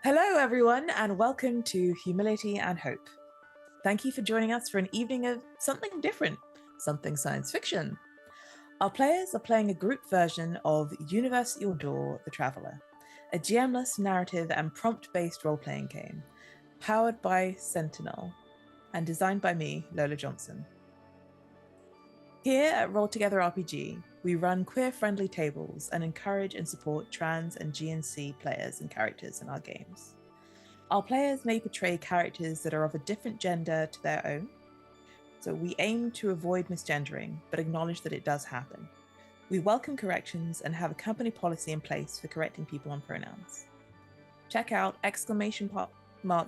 Hello, everyone, and welcome to Humility and Hope. Thank you for joining us for an evening of something different, something science fiction. Our players are playing a group version of Universe Your Door, The Traveller, a GM-less narrative and prompt-based role-playing game, powered by Sentinel, and designed by me, Lola Johnson. Here at Roll Together RPG, we run queer-friendly tables and encourage and support trans and GNC players and characters in our games. Our players may portray characters that are of a different gender to their own, so we aim to avoid misgendering, but acknowledge that it does happen. We welcome corrections and have a company policy in place for correcting people on pronouns. Check out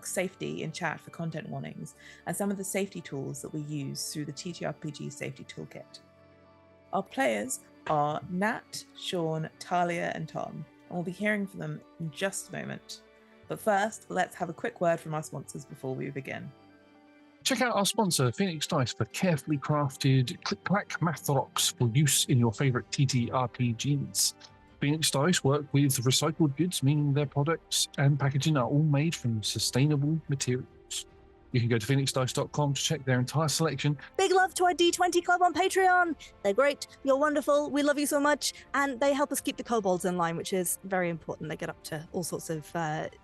!safety in chat for content warnings and some of the safety tools that we use through the TTRPG Safety Toolkit. Our players are Nat, Sean, Talia, and Tom, and we'll be hearing from them in just a moment. But first, let's have a quick word from our sponsors before we begin. Check out our sponsor, Phoenix Dice, for carefully crafted click-clack math rocks for use in your favourite TTRPGs. Phoenix Dice work with recycled goods, meaning their products and packaging are all made from sustainable materials. You can go to phoenixdice.com to check their entire selection. Big love to our D20 Club on Patreon. They're great. You're wonderful. We love you so much. And they help us keep the kobolds in line, which is very important. They get up to all sorts of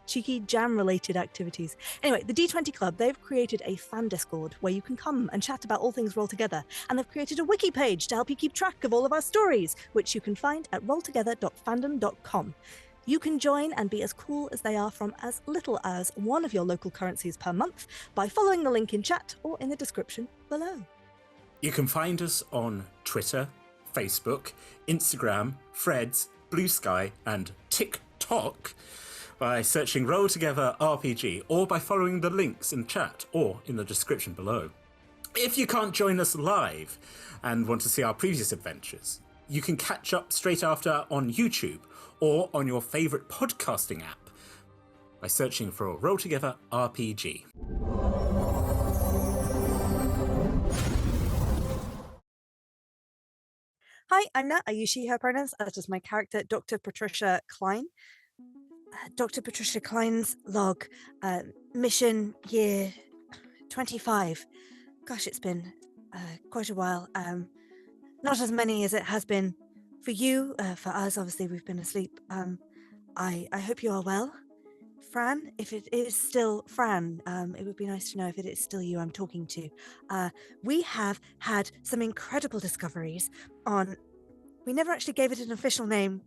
cheeky jam-related activities. Anyway, the D20 Club, they've created a fan Discord where you can come and chat about all things Roll Together. And they've created a wiki page to help you keep track of all of our stories, which you can find at rolltogether.fandom.com. You can join and be as cool as they are from as little as one of your local currencies per month by following the link in chat or in the description below. You can find us on Twitter, Facebook, Instagram, Threads, Blue Sky, and TikTok by searching Roll Together RPG or by following the links in chat or in the description below. If you can't join us live and want to see our previous adventures, you can catch up straight after on YouTube or on your favourite podcasting app by searching for Roll Together RPG. Hi, I'm Nat. I use she, her pronouns, as is my character, Dr. Patricia Klein. Dr. Patricia Klein's log, mission year 25. Gosh, it's been quite a while. Not as many as it has been for you. For us, obviously, we've been asleep. I hope you are well. Fran, if it is still Fran, it would be nice to know if it is still you I'm talking to. We have had some incredible discoveries on, we never actually gave it an official name,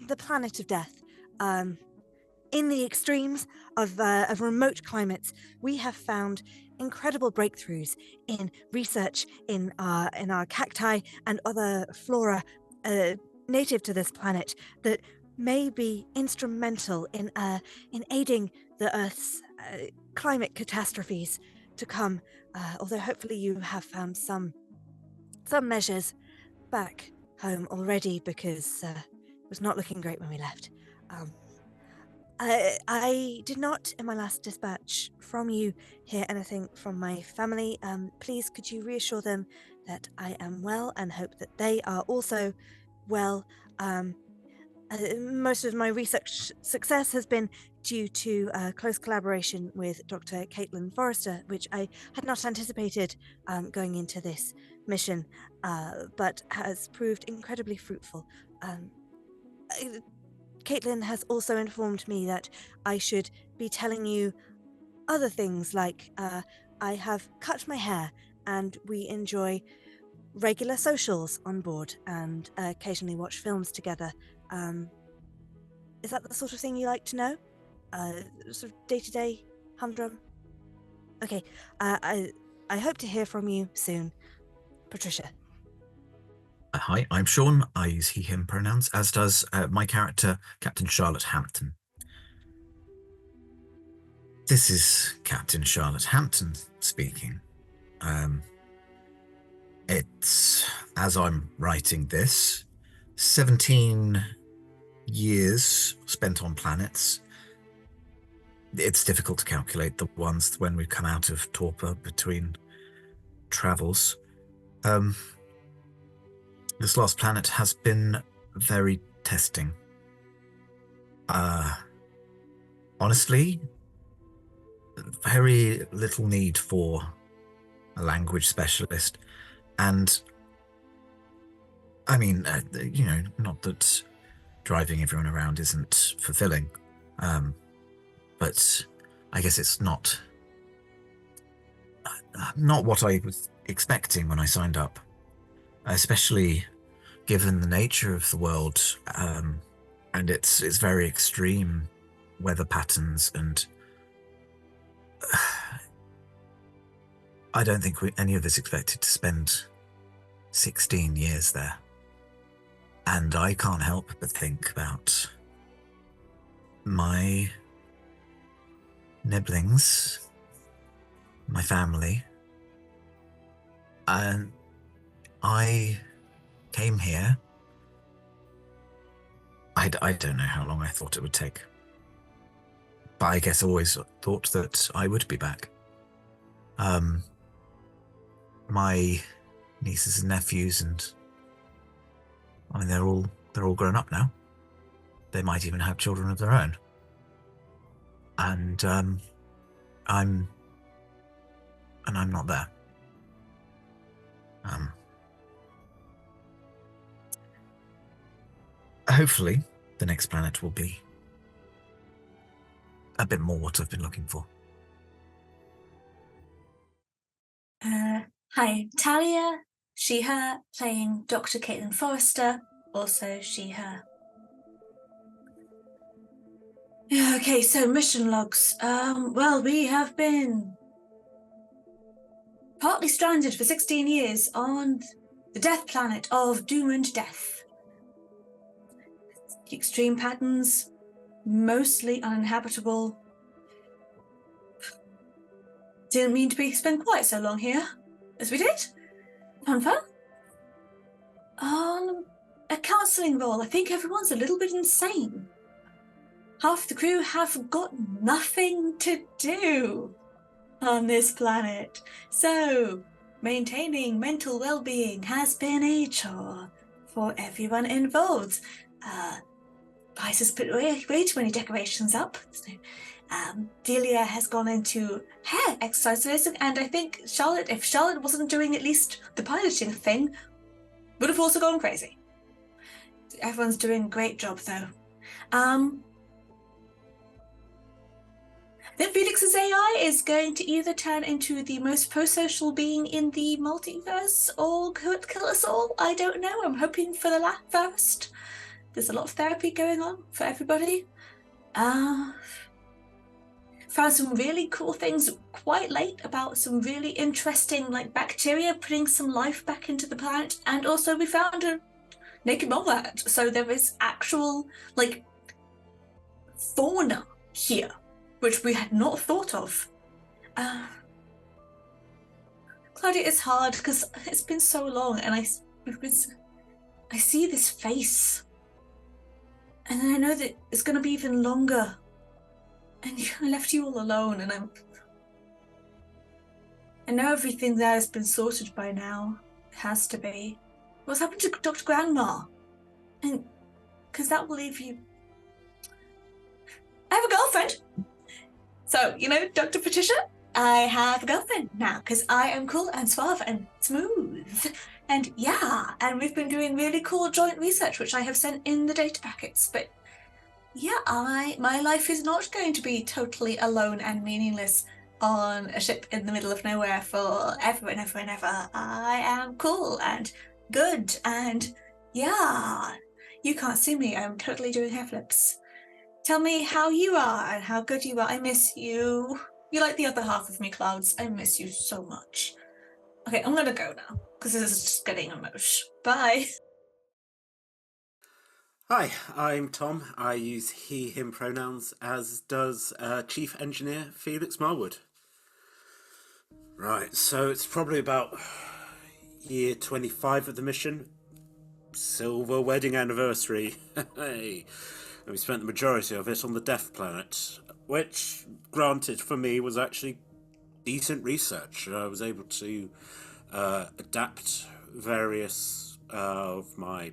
the planet of death. In the extremes of remote climates, we have found incredible breakthroughs in research in our cacti and other flora native to this planet that may be instrumental in aiding the Earth's climate catastrophes to come. Although hopefully you have found some measures back home already, because it was not looking great when we left. I did not, in my last dispatch from you, hear anything from my family. Please, could you reassure them that I am well and hope that they are also well? Most of my research success has been due to close collaboration with Dr. Caitlin Forrester, which I had not anticipated going into this mission, but has proved incredibly fruitful. Caitlin has also informed me that I should be telling you other things, like I have cut my hair and we enjoy regular socials on board and occasionally watch films together. Is that the sort of thing you like to know? Sort of day-to-day humdrum? Okay, I hope to hear from you soon. Patricia. Hi, I'm Sean. I use he, him pronouns, as does my character, Captain Charlotte Hampton. This is Captain Charlotte Hampton speaking. It's, as I'm writing this, 17 years spent on planets. It's difficult to calculate the ones when we come out of torpor between travels. This last planet has been very testing. honestly, very little need for a language specialist. And I mean, not that driving everyone around isn't fulfilling, but I guess it's not what I was expecting when I signed up, especially given the nature of the world, and its very extreme weather patterns, and I don't think any of us expected to spend 16 years there. And I can't help but think about my nibblings, my family, and I came here. I don't know how long I thought it would take, but I guess I always thought that I would be back. My nieces and nephews, and I mean, they're all grown up now. They might even have children of their own. And I'm not there. Hopefully, the next planet will be a bit more what I've been looking for. Hi, Talia, she, her, playing Dr. Caitlin Forrester, also she, her. Okay, so mission logs. Well, we have been partly stranded for 16 years on the death planet of Doom and Death. Extreme patterns, mostly uninhabitable. Didn't mean to spend quite so long here as we did. Fun. A counselling role. I think everyone's a little bit insane. Half the crew have got nothing to do on this planet. So, maintaining mental well-being has been a chore for everyone involved. Vice has put way too many decorations up. So, Delia has gone into hair exercise, and I think Charlotte, if Charlotte wasn't doing at least the piloting thing, would have also gone crazy. Everyone's doing a great job, though. Then Felix's AI is going to either turn into the most pro-social being in the multiverse or could kill us all. I don't know. I'm hoping for the latter first. There's a lot of therapy going on for everybody. Found some really cool things quite late about some really interesting, like, bacteria putting some life back into the planet. And also we found a naked mole rat. So there is actual, like, fauna here, which we had not thought of. Claudia, it's hard because it's been so long, and I see this face, and then I know that it's going to be even longer, and I left you all alone, and I know everything there has been sorted by now. It has to be. What's happened to Dr. Grandma? And because that will leave you. I have a girlfriend. So, Dr. Patricia, I have a girlfriend now because I am cool and suave and smooth. And yeah, and we've been doing really cool joint research, which I have sent in the data packets. But yeah, my life is not going to be totally alone and meaningless on a ship in the middle of nowhere forever and ever and ever. I am cool and good, and yeah, you can't see me. I'm totally doing hair flips. Tell me how you are and how good you are. I miss you. You're like the other half of me, Clouds. I miss you so much. Okay, I'm gonna go now, because this is just getting emotional. Bye. Hi, I'm Tom. I use he, him pronouns, as does Chief Engineer Felix Marwood. Right, so it's probably about year 25 of the mission. Silver wedding anniversary. Hey. And we spent the majority of it on the Death Planet, which, granted, for me, was actually decent research. I was able to adapt various of my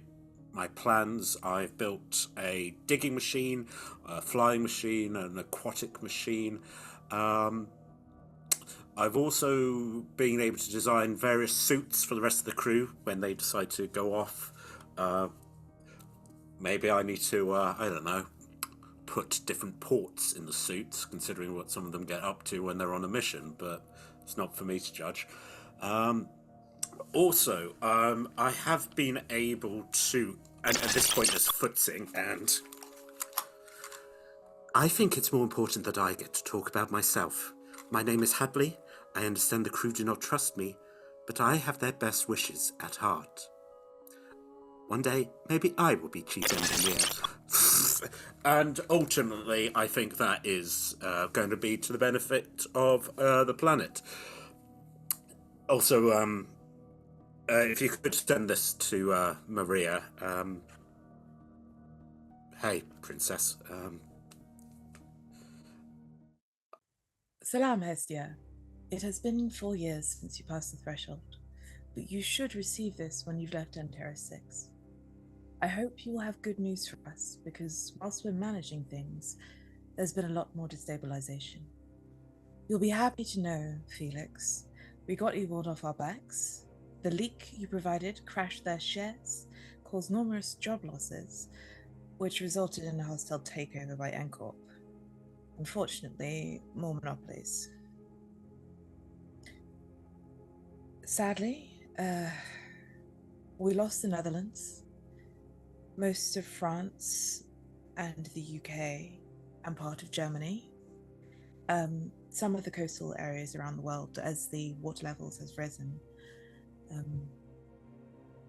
my plans. I've built a digging machine, a flying machine, an aquatic machine. I've also been able to design various suits for the rest of the crew when they decide to go off. Maybe I need to, I don't know, put different ports in the suits, considering what some of them get up to when they're on a mission, but it's not for me to judge. Also, I have been able to, and at this point there's footsing, and I think it's more important that I get to talk about myself. My name is Hadley. I understand the crew do not trust me, but I have their best wishes at heart. One day, maybe I will be chief engineer. And ultimately, I think that is going to be to the benefit of the planet. Also, if you could send this to Maria. Hey, princess. Salam, Hestia. It has been 4 years since you passed the threshold, but you should receive this when you've left Terra 6. I hope you will have good news for us, because whilst we're managing things, there's been a lot more destabilization. You'll be happy to know, Felix, we got you all off our backs. The leak you provided crashed their shares, caused numerous job losses, which resulted in a hostile takeover by Ncorp. Unfortunately, more monopolies. Sadly, we lost the Netherlands, most of France and the UK, and part of Germany. Some of the coastal areas around the world as the water levels has risen.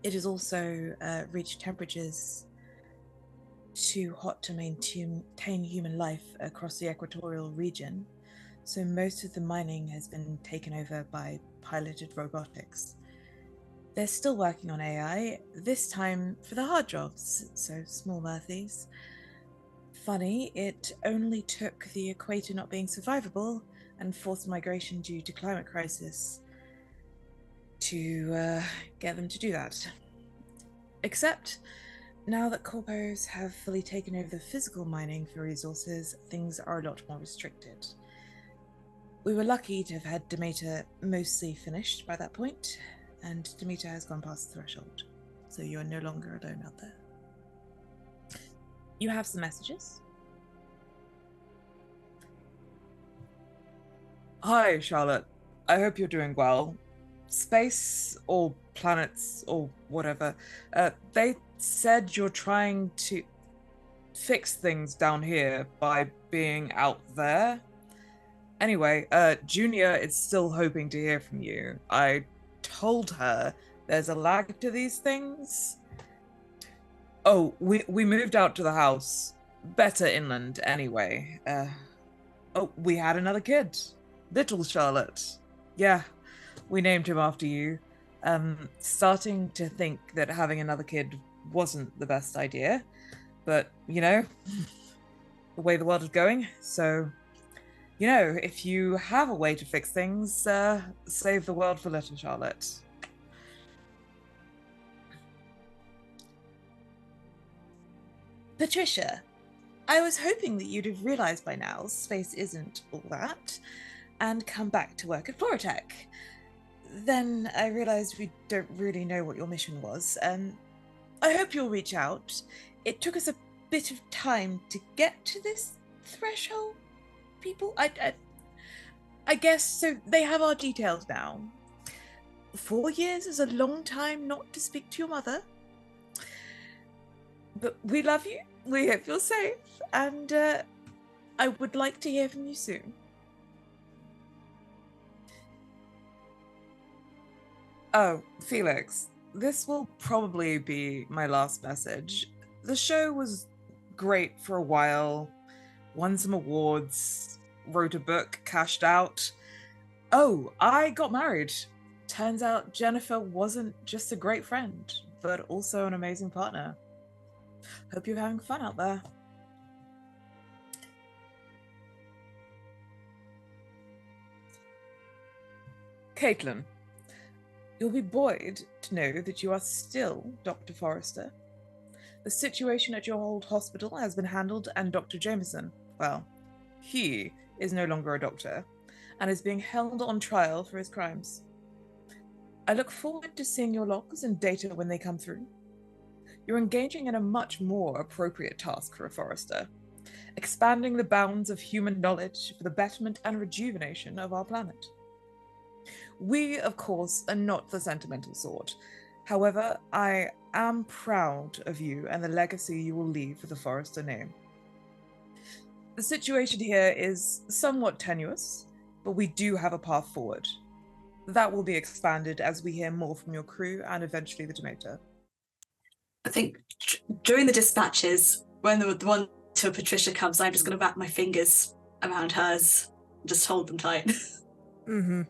It has also reached temperatures too hot to maintain human life across the equatorial region, so most of the mining has been taken over by piloted robotics. They're still working on AI, this time for the hard jobs, so small earthies. Funny, it only took the equator not being survivable and forced migration due to climate crisis to get them to do that. Except, now that corpos have fully taken over the physical mining for resources, things are a lot more restricted. We were lucky to have had Demeter mostly finished by that point, and Demeter has gone past the threshold, so you are no longer alone out there. You have some messages. Hi, Charlotte. I hope you're doing well. Space, or planets, or whatever, they said you're trying to fix things down here by being out there. Anyway, Junior is still hoping to hear from you. I told her there's a lag to these things. Oh, we moved out to the house. Better inland, anyway. We had another kid. Little Charlotte. Yeah, we named him after you. Starting to think that having another kid wasn't the best idea. But, you know, the way the world is going, so... You know, if you have a way to fix things, save the world for little Charlotte. Patricia, I was hoping that you'd have realized by now space isn't all that, and come back to work at Floratech. Then I realized we don't really know what your mission was. I hope you'll reach out. It took us a bit of time to get to this threshold. People, I guess, so they have our details now. 4 years is a long time not to speak to your mother. But we love you, we hope you're safe, and I would like to hear from you soon. Oh, Felix, this will probably be my last message. The show was great for a while. Won some awards, wrote a book, cashed out. Oh, I got married. Turns out Jennifer wasn't just a great friend, but also an amazing partner. Hope you're having fun out there. Caitlin, you'll be buoyed to know that you are still Dr. Forrester. The situation at your old hospital has been handled, and Dr. Jameson, well, he is no longer a doctor and is being held on trial for his crimes. I look forward to seeing your logs and data when they come through. You're engaging in a much more appropriate task for a forester, expanding the bounds of human knowledge for the betterment and rejuvenation of our planet. We, of course, are not the sentimental sort. However, I am proud of you and the legacy you will leave for the forester name. The situation here is somewhat tenuous, but we do have a path forward. That will be expanded as we hear more from your crew and eventually the Demeter. I think during the dispatches, when the one to Patricia comes, I'm just going to wrap my fingers around hers and just hold them tight. Mm-hmm.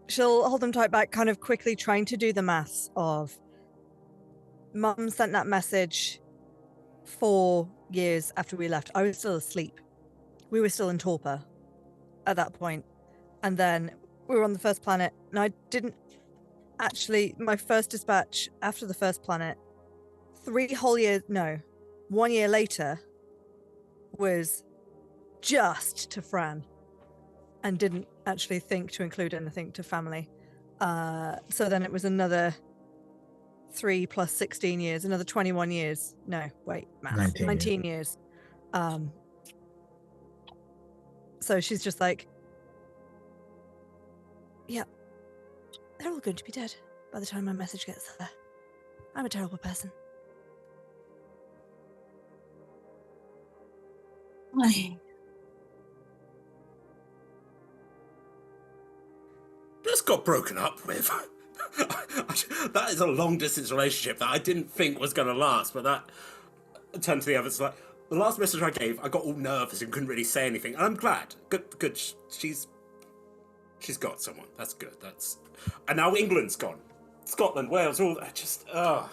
She'll hold them tight back, kind of quickly trying to do the maths of Mum sent that message 4 years after we left. I was still asleep. We were still in torpor at that point. And then we were on the first planet, and I didn't actually, my first dispatch after the first planet, 1 year later, was just to Fran and didn't actually think to include anything to family. So then it was another 3 plus 16 years, another 21 years. No, wait, maths. 19 years. So she's just like, yeah, they're all going to be dead by the time my message gets there. I'm a terrible person. Just got broken up with. That is a long distance relationship that I didn't think was going to last, but that turned to the others like the last message I gave, I got all nervous and couldn't really say anything, and I'm glad. Good. She's got someone. That's good. And now England's gone. Scotland, Wales, all that.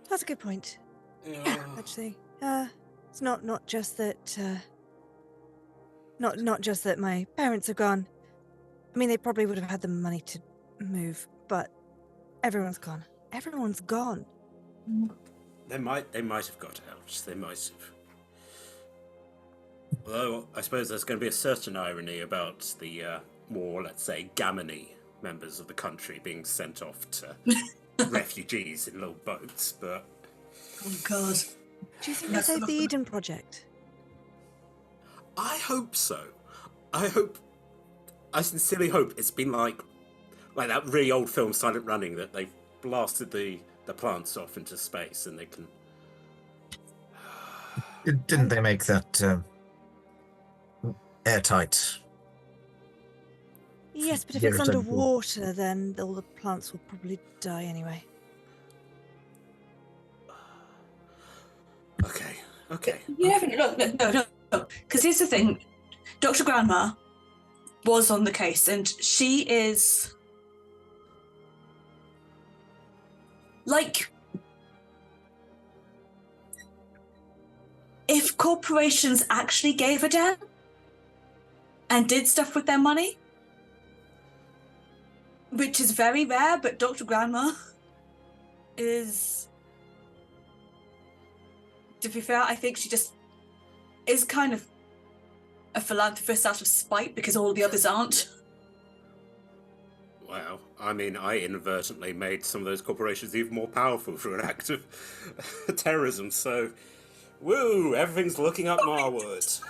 That's a good point. Yeah, actually, it's not just that. Not just that my parents are gone. I mean, they probably would have had the money to move, but everyone's gone. Everyone's gone. They might have got out. They might have. Although I suppose there's going to be a certain irony about the more, let's say, gammony members of the country being sent off to refugees in little boats. But oh God, do you think they saved the Eden Project? I hope so. I sincerely hope it's been like that really old film Silent Running, that they've blasted the plants off into space and they can... Didn't they make that airtight? Yes, but if it's underwater, then all the plants will probably die anyway. Okay. You haven't no. Because here's the thing, Dr. Grandma was on the case, and she is like, if corporations actually gave a damn and did stuff with their money, which is very rare, but Dr. Grandma is, to be fair, I think she just is kind of a philanthropist out of spite because all the others aren't. Wow. I mean, I inadvertently made some of those corporations even more powerful through an act of terrorism, so woo, everything's looking up Marwood.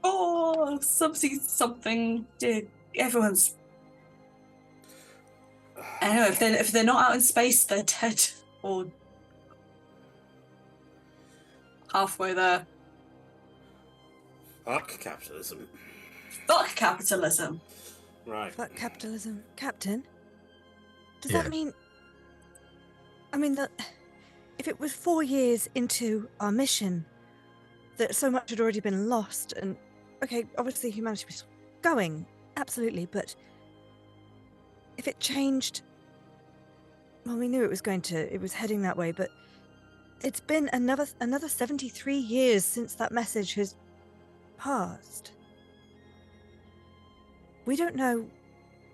Oh, something. Everyone's. I don't know, if they're not out in space, they're dead or halfway there. Fuck capitalism. Fuck capitalism. Right. Fuck capitalism, Captain. Does that mean? I mean that if it was 4 years into our mission, that so much had already been lost, and okay, obviously humanity was going, absolutely, but if it changed, well, we knew it was heading that way, but it's been another 73 years since that message has passed. We don't know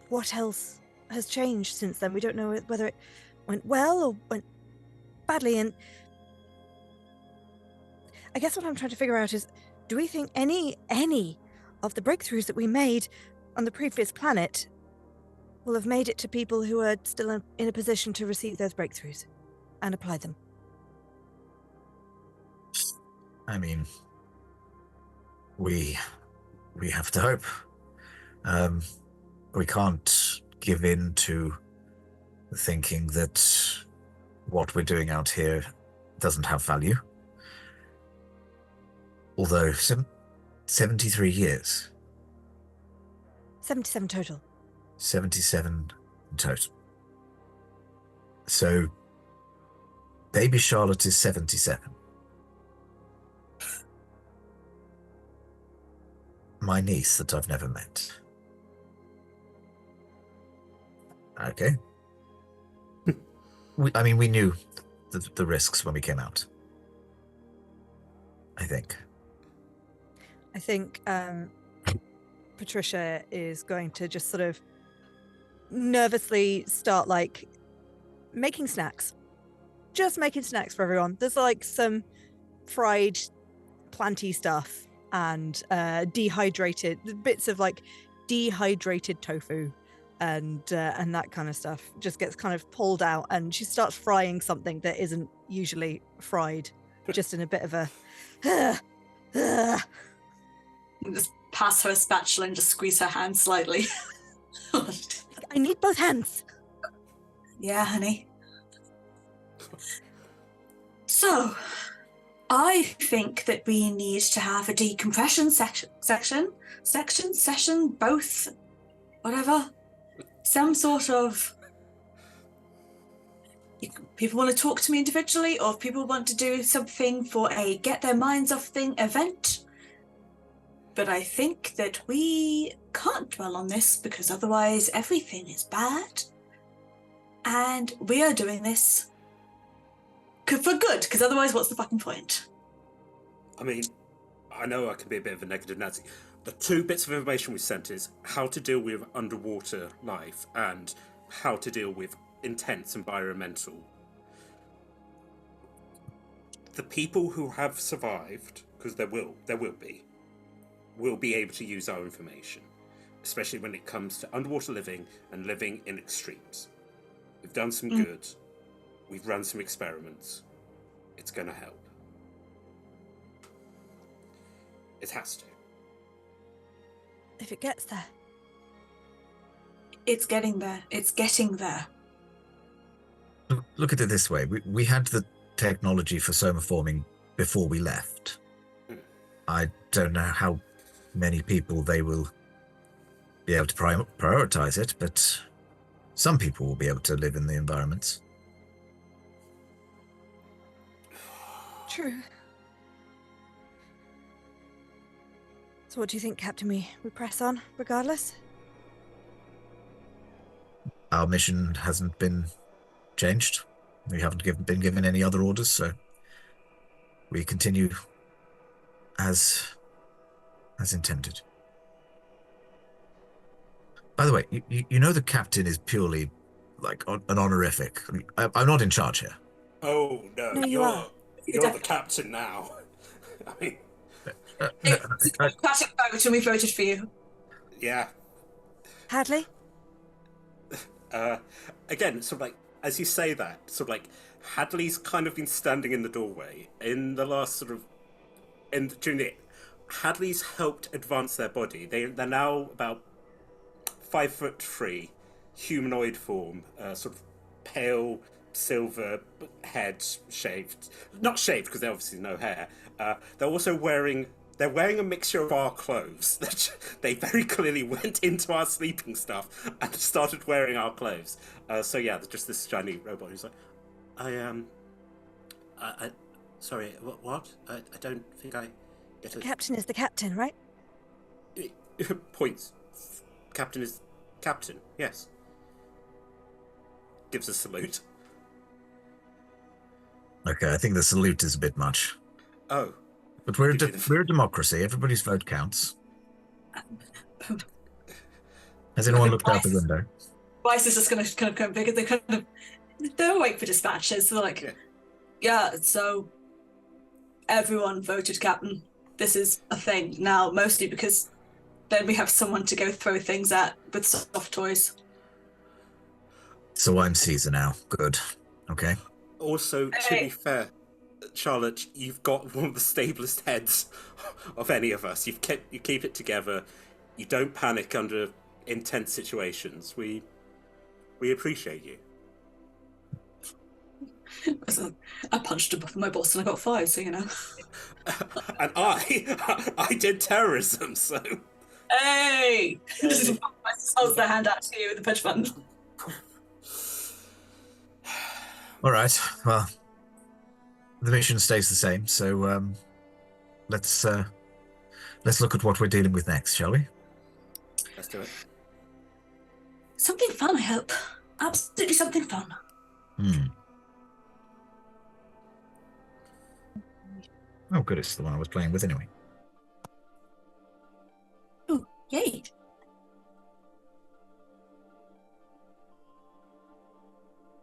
what else has changed since then. We don't know went well or went badly. And I guess what I'm trying to figure out is, do we think any of the breakthroughs that we made on the previous planet will have made it to people who are still in a position to receive those breakthroughs and apply them? I mean, we have to hope. We can't give in to thinking that what we're doing out here doesn't have value. Although 73 years. 77 total. 77 in total. So, baby Charlotte is 77. My niece that I've never met. Okay. We knew the risks when we came out. I think Patricia is going to just sort of nervously start like making snacks. Just making snacks for everyone. There's like some fried planty stuff and dehydrated bits of like dehydrated tofu and that kind of stuff just gets kind of pulled out, and she starts frying something that isn't usually fried, just in a bit of a Just pass her a spatula and just squeeze her hand slightly. I need both hands. Yeah, honey. So, I think that we need to have a decompression session, both, whatever. Some sort of... People want to talk to me individually, or if people want to do something for a get their minds off thing event. But I think that we can't dwell on this because otherwise everything is bad. And we are doing this for good, because otherwise what's the fucking point? I mean, I know I can be a bit of a negative Nazi. The two bits of information we sent is how to deal with underwater life and how to deal with intense environmental. The people who have survived, because there will be able to use our information, especially when it comes to underwater living and living in extremes. We've done some good. We've run some experiments. It's going to help. It has to. If it gets there. It's getting there. It's getting there. Look at it this way. We had the technology for somaforming before we left. I don't know how many people they will be able to prioritize it, but some people will be able to live in the environments. True. So what do you think, Captain? We press on regardless? Our mission hasn't been changed. We haven't been given any other orders, so we continue as intended. By the way, you know the captain is purely like an honorific. I'm not in charge here. Oh no, No, you are. You're the captain now. I mean, It's a democratic vote and we voted for you. yeah. Hadley? Again, sort of like, as you say that, sort of like, Hadley's kind of been standing in the doorway in the last sort of, Hadley's helped advance their body. They're now about 5'3", humanoid form, sort of pale silver head, shaved. Not shaved because there obviously no hair. They're also wearing a mixture of our clothes. They very clearly went into our sleeping stuff and started wearing our clothes. So yeah, there's just this shiny robot who's like, sorry, what? I don't think I get The captain is the captain, right? Points. Captain is captain, yes. Gives a salute. Okay, I think the salute is a bit much. Oh. But we're a democracy. Everybody's vote counts. Has anyone looked out the window? Bryce is just going to kind of go bigger. They kind of they're awake for dispatches. They're like, yeah, so everyone voted captain. This is a thing now, mostly because then we have someone to go throw things at with soft toys. So I'm Caesar now. Good. Okay. Also, to be fair, Charlotte, you've got one of the stablest heads of any of us. You keep it together. You don't panic under intense situations. We appreciate you. I punched above my boss and I got 5, so you know. And I did terrorism, so. Hey! Just holds their hand out to you with the push button. All right. Well, the mission stays the same. So let's look at what we're dealing with next, shall we? Let's do it. Something fun, I hope. Absolutely something fun. Oh, good. It's the one I was playing with anyway. Oh, yay.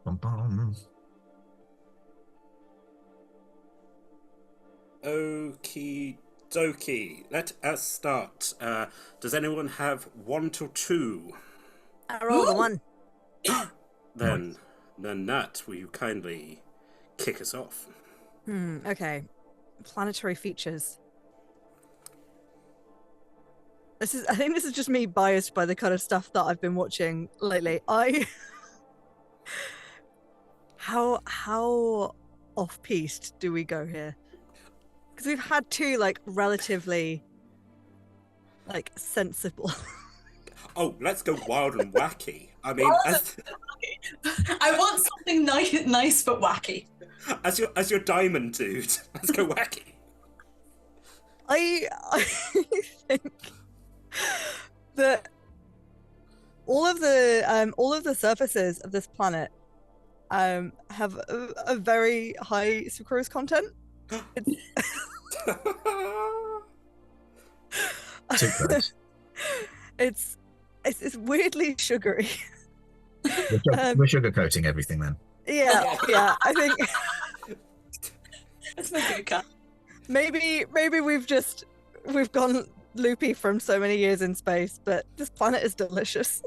Bum, bum. Okie dokie. Let us start. Does anyone have 1 to 2? I rolled a 1. Then Nat, will you kindly kick us off? Okay. Planetary features. I think this is just me biased by the kind of stuff that I've been watching lately. How off-piste do we go here? Because we've had 2 like relatively like sensible. Oh, let's go wild and wacky. I mean, I want something nice but wacky. As your diamond dude, let's go wacky. I think that all of the surfaces of this planet have a very high sucrose content. It's weirdly sugary. We're sugarcoating everything then. Yeah, I think Let's make it a cut. maybe we've gone loopy from so many years in space, but this planet is delicious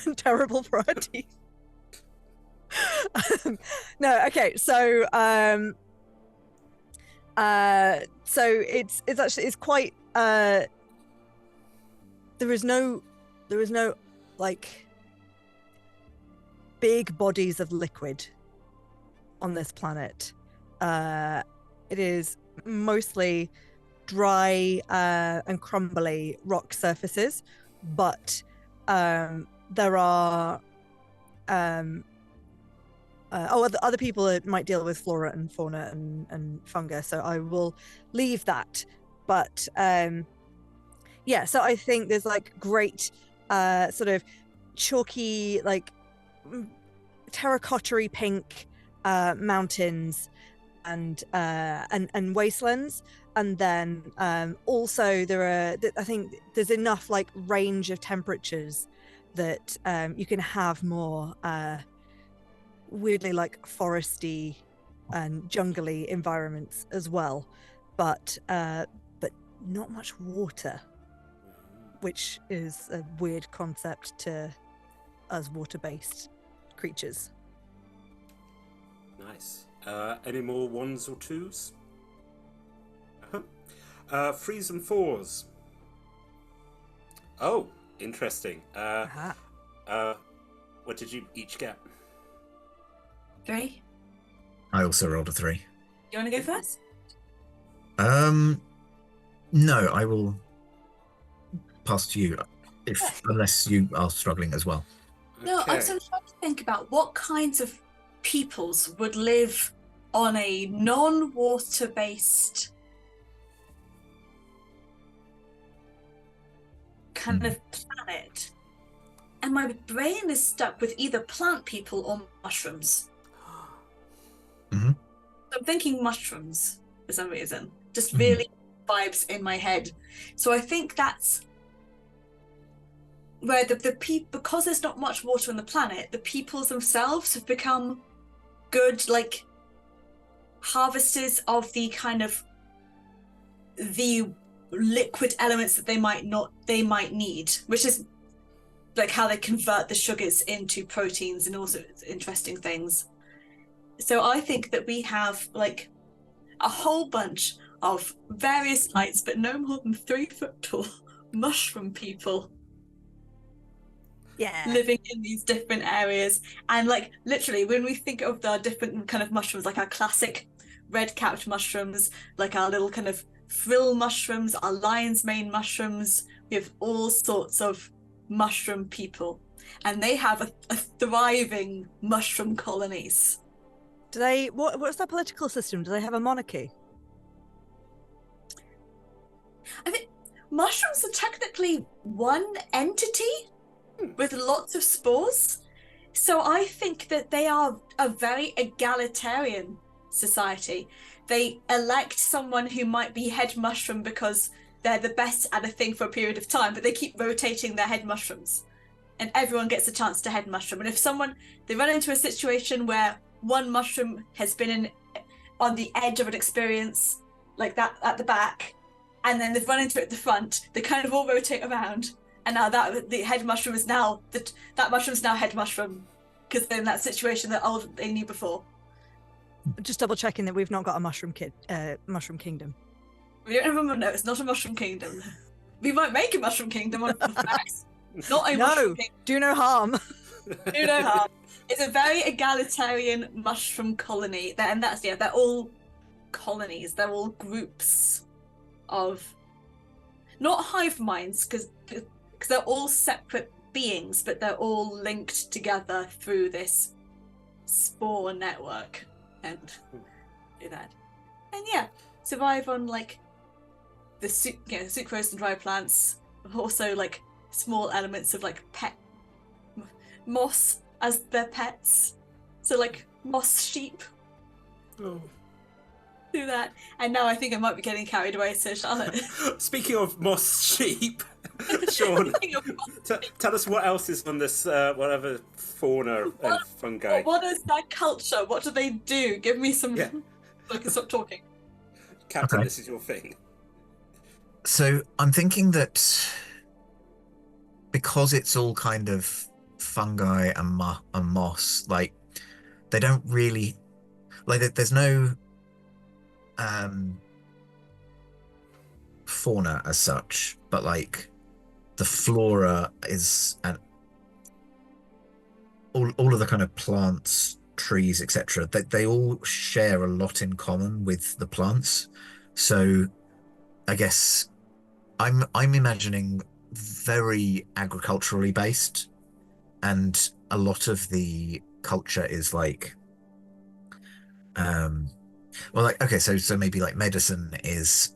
and terrible for our teeth. No, okay, so it's quite there is no like big bodies of liquid on this planet. It is mostly dry and crumbly rock surfaces, but there are other people that might deal with flora and fauna and fungi, so I will leave that. But yeah, so I think there's like great sort of chalky, like terracotta-y pink mountains and wastelands, and then also I think there's enough like range of temperatures that you can have more weirdly like foresty and jungly environments as well, but not much water, which is a weird concept to us water-based creatures. Nice. Any more 1s or 2s? Uh-huh. 3s and 4s. Oh, interesting. What did you each get? 3. I also rolled a 3. You want to go first? No, I will pass to you, unless you are struggling as well. No, Okay. I'm trying to think about what kinds of peoples would live on a non-water-based kind of planet. And my brain is stuck with either plant people or mushrooms. Mhm. So I'm thinking mushrooms for some reason. Just really vibes in my head. So I think that's where the people, because there's not much water on the planet, the peoples themselves have become good, like, harvesters of the kind of the liquid elements that they might need, which is like how they convert the sugars into proteins and also interesting things. So I think that we have like a whole bunch of various heights, but no more than 3 foot tall mushroom people living in these different areas. And like literally when we think of the different kind of mushrooms, like our classic red-capped mushrooms, like our little kind of frill mushrooms, our lion's mane mushrooms, we have all sorts of mushroom people, and they have a thriving mushroom colonies. Do they? What's their political system? Do they have a monarchy? I think mushrooms are technically one entity with lots of spores. So I think that they are a very egalitarian society. They elect someone who might be head mushroom because they're the best at a thing for a period of time, but they keep rotating their head mushrooms. And everyone gets a chance to head mushroom. And if they run into a situation where one mushroom has been on the edge of an experience, like that at the back, and then they've run into it at the front, they kind of all rotate around. And now the head mushroom is now, that mushroom's now head mushroom, because they're in that situation that they knew before. Just double checking that we've not got a mushroom kingdom. We don't have no, it's not a mushroom kingdom. We might make a mushroom kingdom on facts. Not a mushroom kingdom. Do no harm. Do no harm. It's a very egalitarian mushroom colony. They're all colonies. They're all groups of, not hive minds, because they're all separate beings, but they're all linked together through this spore network. And do that. And yeah, survive on like the sucrose and dry plants, also like small elements of like pet moss as their pets, so like moss sheep. Do that. And now I think I might be getting carried away, so Charlotte. Speaking of moss sheep, Sean, tell us what else is on this whatever fauna and fungi. What is that culture? What do they do? Give me some. Yeah. I can stop talking. Captain, Okay. This is your thing. So I'm thinking that because it's all kind of fungi and moss, like they don't really like. There's no fauna as such, but like the flora is, and all of the kind of plants, trees, etc. They all share a lot in common with the plants. So I guess I'm imagining very agriculturally based, and a lot of the culture is like well, like, okay, so maybe like medicine is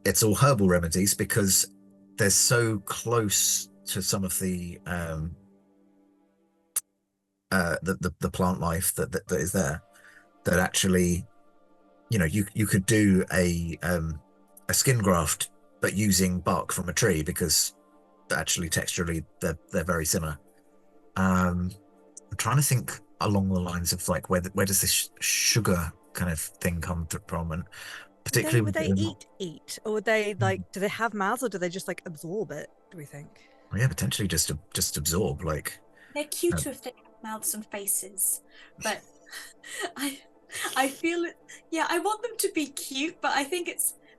it's all herbal remedies because they're so close to some of the plant life that is there, that actually, you know, you could do a skin graft but using bark from a tree, because actually texturally they're very similar. I'm trying to think along the lines of like where does this sugar kind of thing come from, and particularly Would they eat, or would they like? Do they have mouths, or do they just like absorb it? Do we think? yeah, potentially just absorb, like They're cuter if they have mouths and faces, but I feel it. Yeah, I want them to be cute, but I think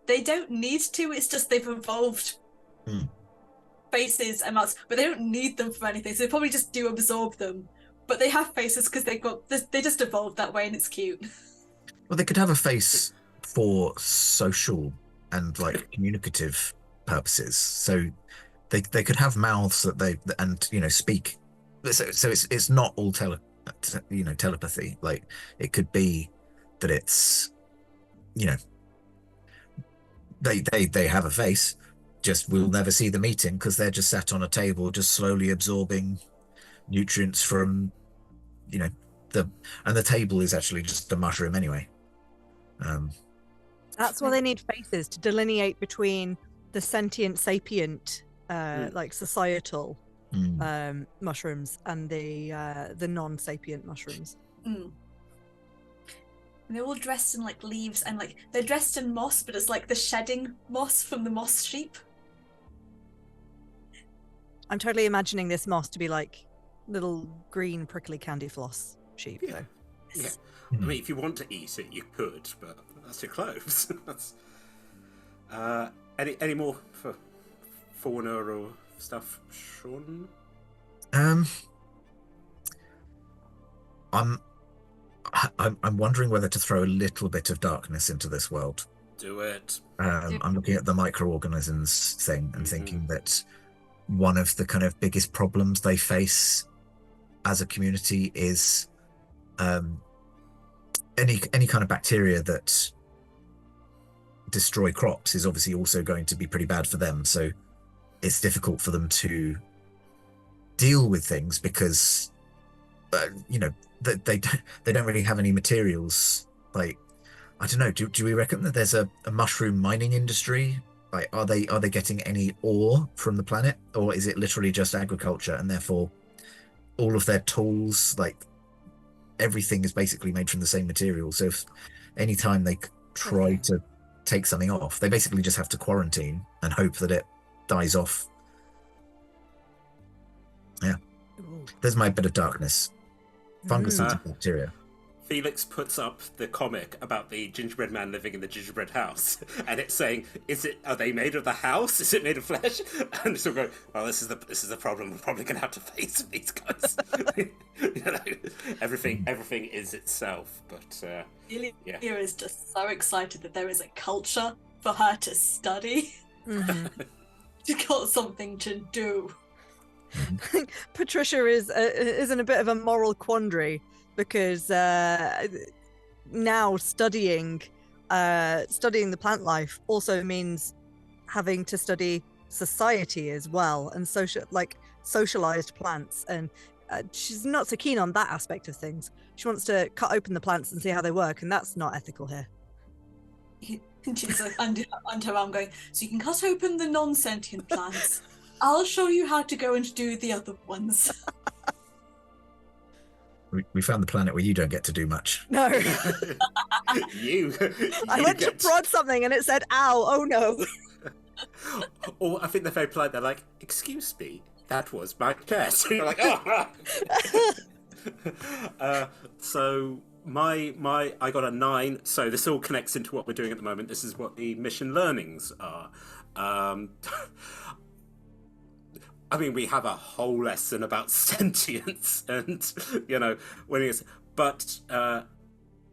they don't need to. It's just they've evolved faces and mouths, but they don't need them for anything. So they probably just do absorb them. But they have faces because they just evolved that way, and it's cute. well, they could have a face for social and like communicative purposes. So they could have mouths and you know speak. So it's not all telepathy. Like it could be that it's, you know, they have a face, just we'll never see them eating because they're just sat on a table just slowly absorbing nutrients from, you know, the table is actually just a mushroom anyway. That's why they need faces, to delineate between the sentient sapient like societal Mm. mushrooms and the non-sapient mushrooms. Mm. And they're all dressed in like leaves and like they're dressed in moss, but it's like the shedding moss from the moss sheep. I'm totally imagining this moss to be like little green prickly candy floss sheep. Yeah. Though. Yeah. Mm. I mean, if you want to eat it, you could, but that's your clothes. That's any more for fauna or stuff, Sean? I'm wondering whether to throw a little bit of darkness into this world. Do it. I'm looking at the microorganisms thing and thinking that one of the kind of biggest problems they face as a community is any kind of bacteria that destroy crops is obviously also going to be pretty bad for them. So it's difficult for them to deal with things because they don't really have any materials. Like, I don't know, do we reckon that there's a mushroom mining industry? Like, are they getting any ore from the planet, or is it literally just agriculture and therefore all of their tools, like everything is basically made from the same material? So if any time they try to take something off, they basically just have to quarantine and hope that it dies off. Yeah. Ooh. There's my bit of darkness. Fungus and bacteria. Felix puts up the comic about the gingerbread man living in the gingerbread house, and it's saying, are they made of the house? Is it made of flesh? And so we're going, well, this is the problem we're probably going to have to face with these guys. Everything is itself, but Ilya is just so excited that there is a culture for her to study. Mm-hmm. She's got something to do. I think Patricia is in a bit of a moral quandary because now studying the plant life also means having to study society as well and socialized plants, and she's not so keen on that aspect of things. She wants to cut open the plants and see how they work, and that's not ethical here. And she's like under her arm going, so you can cut open the non-sentient plants. I'll show you how to go and do the other ones. We found the planet where you don't get to do much. No. you I went to prod something and it said, ow, oh no. Or I think they're very polite. They're like, excuse me, that was my cat. You're like, oh. So I got a 9. So this all connects into what we're doing at the moment. This is what the mission learnings are. I mean, we have a whole lesson about sentience and, when it's, but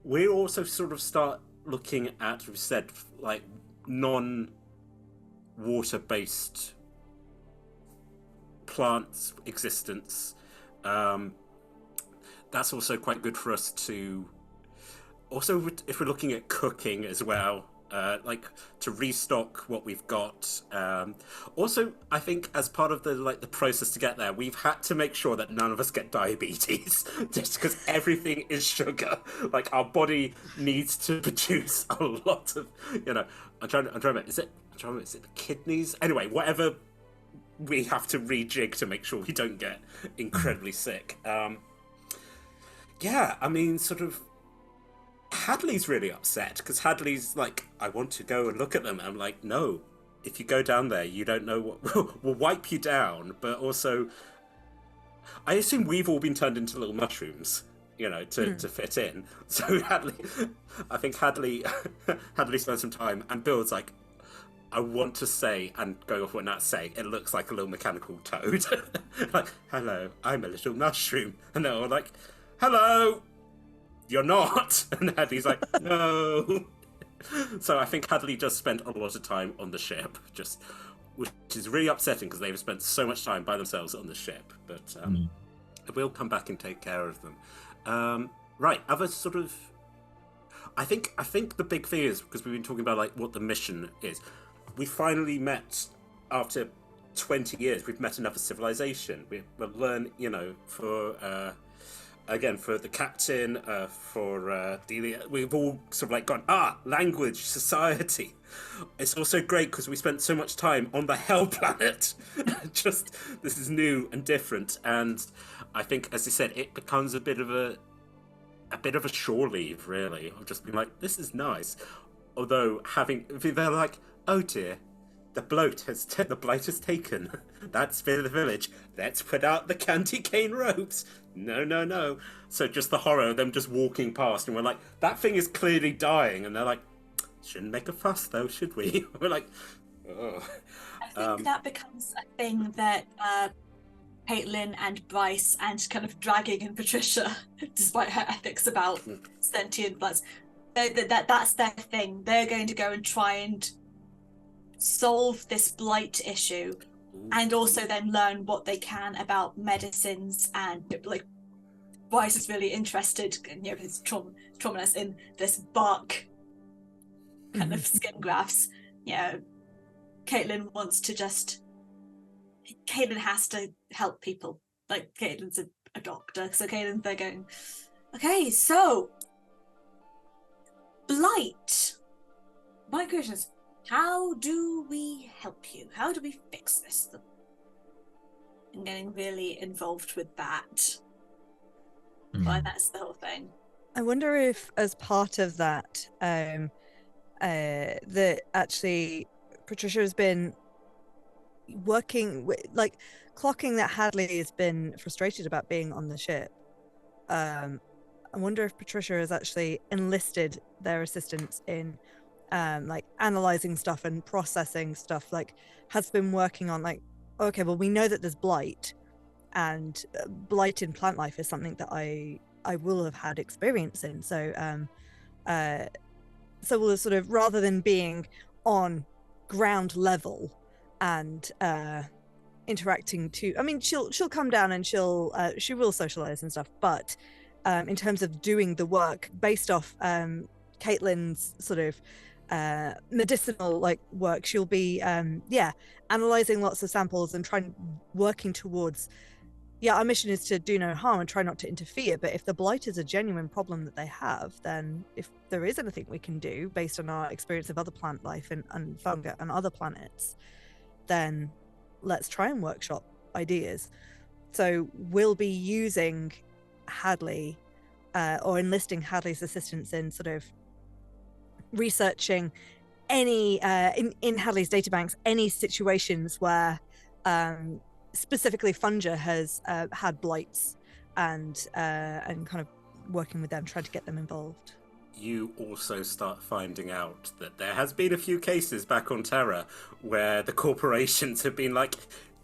we also sort of start looking at, we said, like non-water-based plants existence. That's also quite good for us to, also if we're looking at cooking as well, to restock what we've got. Also, I think as part of the process to get there, we've had to make sure that none of us get diabetes, just because everything is sugar. Like, our body needs to produce a lot of, I'm trying to remember, is it the kidneys? Anyway, whatever we have to rejig to make sure we don't get incredibly sick. Yeah, I mean, sort of, Hadley's really upset because Hadley's like, I want to go and look at them. I'm like, no, if you go down there, you don't know what will wipe you down. But also, I assume we've all been turned into little mushrooms, to fit in. So Hadley spent some time, and Bill's like, I want to say, and going off what Nat's saying, it looks like a little mechanical toad. Like, hello, I'm a little mushroom. And they're all like, hello. You're not. And Hadley's like, no. So I think Hadley just spent a lot of time on the ship, which is really upsetting because they've spent so much time by themselves on the ship. But we'll come back and take care of them. Right, other sort of, I think the big thing is, because we've been talking about what the mission is, we finally met after 20 years. We've met another civilization. We'll learn, for again, for the captain, for Delia, we've all sort of like gone, language, society. It's also great because we spent so much time on the hell planet. Just, this is new and different. And I think, as you said, it becomes a bit of a shore leave, really, of just being like, this is nice. Although they're like, oh dear, the blight has taken. That's been the village. Let's put out the candy cane ropes. No. So just the horror of them just walking past, and we're like, that thing is clearly dying, and they're like, shouldn't make a fuss though, should we? We're like, oh. I think that becomes a thing that Caitlin and Bryce and kind of Dragging and Patricia, despite her ethics about sentient bloods, that's their thing. They're going to go and try and solve this blight issue, and also then learn what they can about medicines. And like, Bryce is really interested in his traumas in this bark kind of skin grafts. Caitlin wants to Caitlin has to help people. Like, Caitlin's a doctor, so they're going, okay, so blight. My question is, how do we help you? How do we fix this? I'm getting really involved with that. But that's the whole thing. I wonder if, as part of that, that actually Patricia has been working with, like, clocking that Hadley has been frustrated about being on the ship. I wonder if Patricia has actually enlisted their assistance in like analyzing stuff and processing stuff, like has been working on, like, okay, well, we know that there's blight, and blight in plant life is something that I will have had experience in. So so we'll sort of, rather than being on ground level and interacting I mean, she'll come down and she will socialize and stuff, but in terms of doing the work based off Caitlin's sort of medicinal like work, she'll be analyzing lots of samples and working towards, our mission is to do no harm and try not to interfere. But if the blight is a genuine problem that they have, then if there is anything we can do based on our experience of other plant life and fungi and other planets, then let's try and workshop ideas. So we'll be using Hadley or enlisting Hadley's assistance in sort of researching any in Hadley's databanks, any situations where specifically fungi has had blights, and kind of working with them, trying to get them involved. You also start finding out that there has been a few cases back on Terra where the corporations have been like,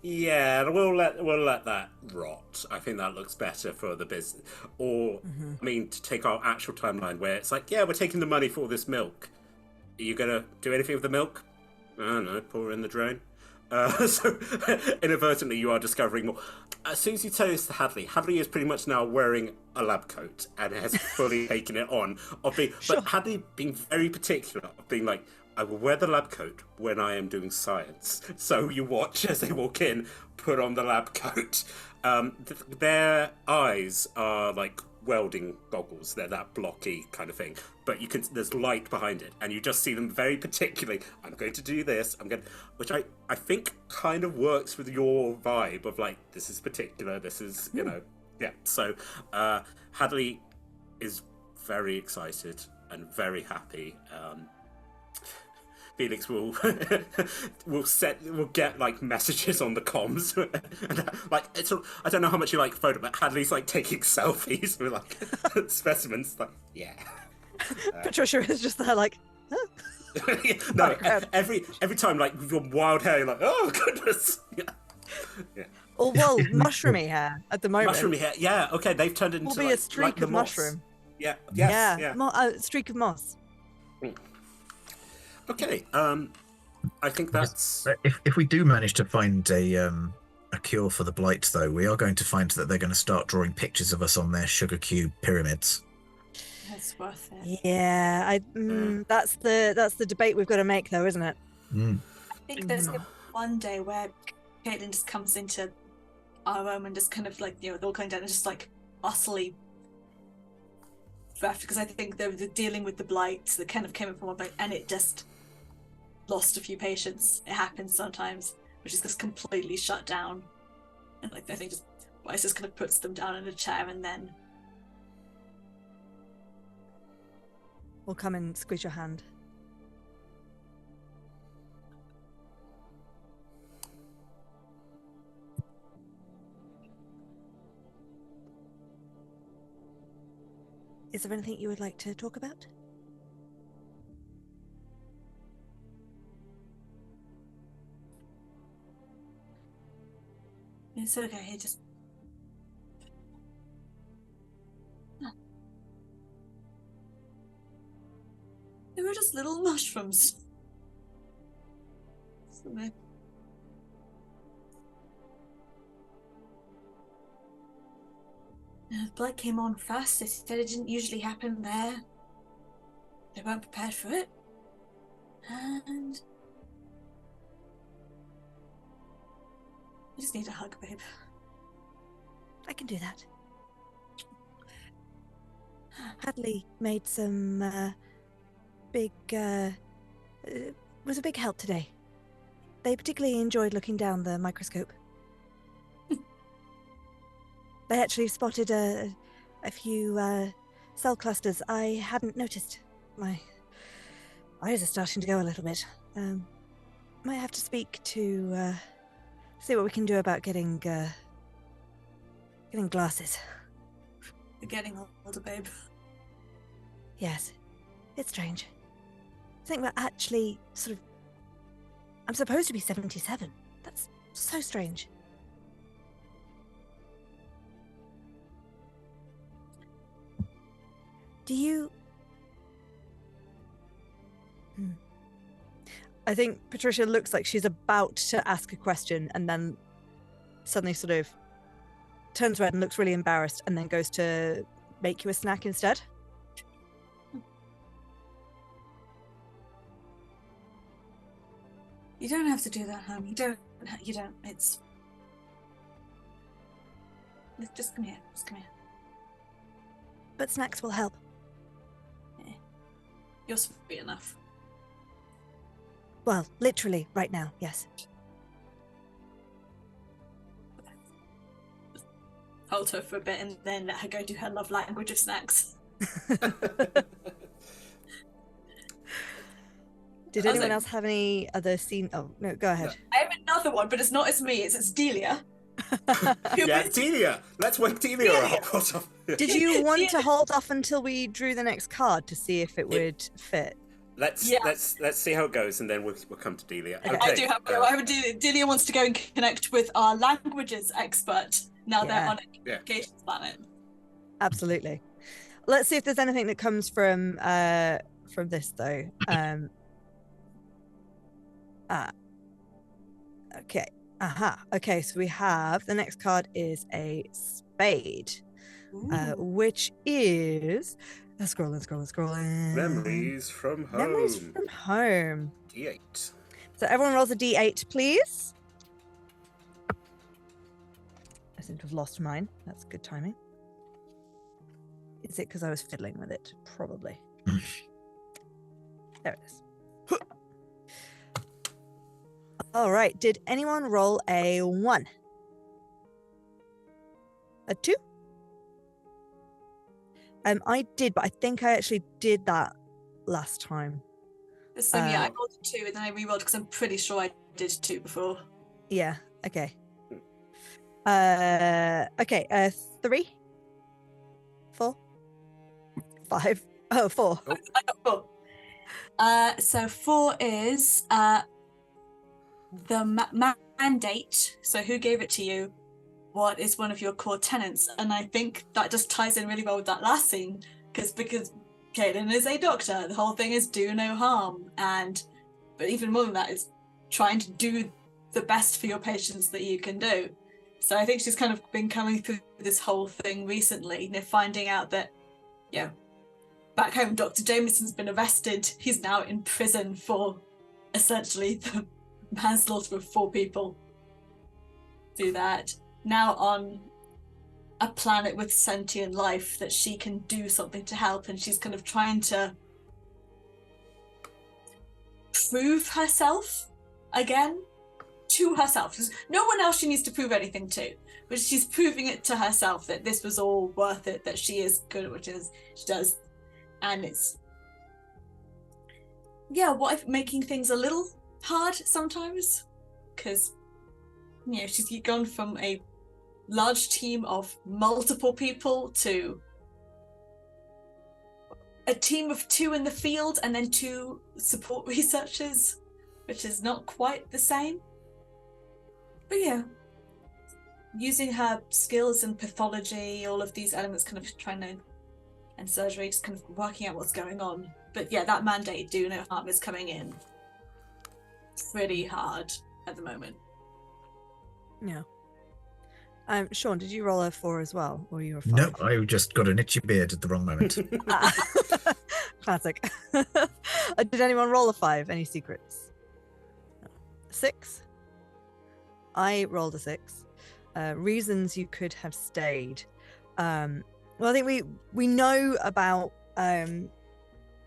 yeah, we'll let that rot. I think that looks better for the business. Or, I mean, to take our actual timeline where it's like, yeah, we're taking the money for all this milk. Are you going to do anything with the milk? I don't know, pour it in the drain. So, inadvertently, you are discovering more. As soon as you tell this to Hadley is pretty much now wearing a lab coat and has fully taken it on. But Hadley being very particular, of being like, I will wear the lab coat when I am doing science. So you watch as they walk in, put on the lab coat. Their eyes are like welding goggles. They're that blocky kind of thing. But there's light behind it, and you just see them very particularly. I'm going to do this. Which I think kind of works with your vibe of like, this is particular. This is, yeah. So Hadley is very excited and very happy. Felix will get like messages on the comms. Like, I don't know how much you like photo, but Hadley's like taking selfies with like specimens. Like, yeah. Patricia is just there like, huh? No, every time, like with your wild hair, you're like, oh goodness. Yeah. Or well, mushroomy hair at the moment. Mushroomy hair, yeah. Okay, they've turned into will be like, a streak like the of moss. mushroom. Yeah. Yes, yeah. Streak of moss. Okay, I think that's... If we do manage to find a cure for the blight, though, we are going to find that they're going to start drawing pictures of us on their sugar cube pyramids. That's worth it. Yeah, that's the debate we've got to make, though, isn't it? I think there's one day where Caitlin just comes into our room and just kind of like, they're all coming down and just like bustily breath because I think they were dealing with the blight that kind of came up from one point, and it just lost a few patients. It happens sometimes, which is just completely shut down. And like I think just Weiss just kind of puts them down in a chair and then We'll come and squeeze your hand. Is there anything you would like to talk about? it's okay. Just they were just little mushrooms. Blood came on fast. They said it didn't usually happen there. They weren't prepared for it. And I just need a hug, babe. I can do that. Hadley made some was a big help today. They particularly enjoyed looking down the microscope. They actually spotted a few cell clusters I hadn't noticed. My eyes are starting to go a little bit. Might have to speak to see what we can do about getting glasses. You're getting older, babe. Yes, it's strange. I think we're actually I'm supposed to be 77. That's so strange. Do you... I think Patricia looks like she's about to ask a question and then suddenly sort of turns red and looks really embarrassed and then goes to make you a snack instead. You don't have to do that, hon. You don't. Just come here. Just come here. But snacks will help. Yeah. You're sweet enough. Well, literally, right now, yes. Hold her for a bit and then let her go do her love language of snacks. Did anyone else have any other scene? Oh, no, go ahead. I have another one, but it's not as me, it's Delia. Yeah, Delia. Let's wake Delia up. Did you want to hold off until we drew the next card to see if it would fit? Let's see how it goes, and then we'll come to Delia. Okay. I do have a Delia wants to go and connect with our languages expert now they're on Education Planet. Absolutely. Let's see if there's anything that comes from this though. Okay. Okay, so we have the next card is a spade, which is scrolling. Memories from home. Memories from home. D8. So everyone rolls a D8, please. I seem to have lost mine. That's good timing. Is it because I was fiddling with it? Probably. There it is. All right. Did anyone roll a 1? A 2? I did, but I think I actually did that last time. So I rolled a 2 and then I re-rolled because I'm pretty sure I did 2 before. Yeah. Okay. Okay. 3, 4, 5. Oh, 4. I got 4. So 4 is the mandate. So who gave it to you? What is one of your core tenets? And I think that just ties in really well with that last scene because Caitlin is a doctor. The whole thing is do no harm, but even more than that is trying to do the best for your patients that you can do. So I think she's kind of been coming through this whole thing recently, finding out that, back home, Dr. Jameson's been arrested. He's now in prison for essentially the manslaughter of 4 people. Do that. Now on a planet with sentient life that she can do something to help, and she's kind of trying to prove herself again to herself. There's no one else she needs to prove anything to, but she's proving it to herself that this was all worth it, that she is good at what she does. And it's, yeah, what if making things a little hard sometimes, because, you know, she's gone from a large team of multiple people to a team of 2 in the field and then 2 support researchers, which is not quite the same. But yeah, using her skills in pathology, all of these elements, kind of trying to, and surgery, just kind of working out what's going on. But yeah, that mandate do no harm is coming in pretty hard at the moment. Yeah. Sean, did you roll a 4 as well, or you were 5? No, I just got an itchy beard at the wrong moment. Classic. Did anyone roll a 5? Any secrets? 6? I rolled a 6. Reasons you could have stayed. Well, I think we know about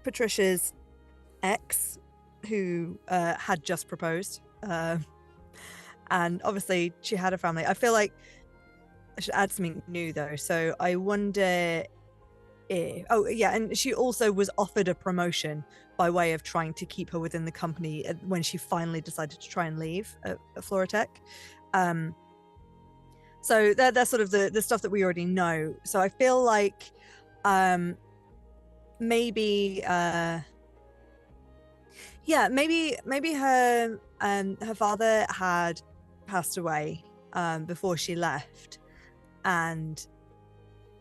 Patricia's ex, who had just proposed, and obviously she had a family. I feel like I should add something new though. So I wonder if, oh yeah, and she also was offered a promotion by way of trying to keep her within the company when she finally decided to try and leave at Floratech. So that's sort of the stuff that we already know. So I feel like maybe her father had passed away before she left, and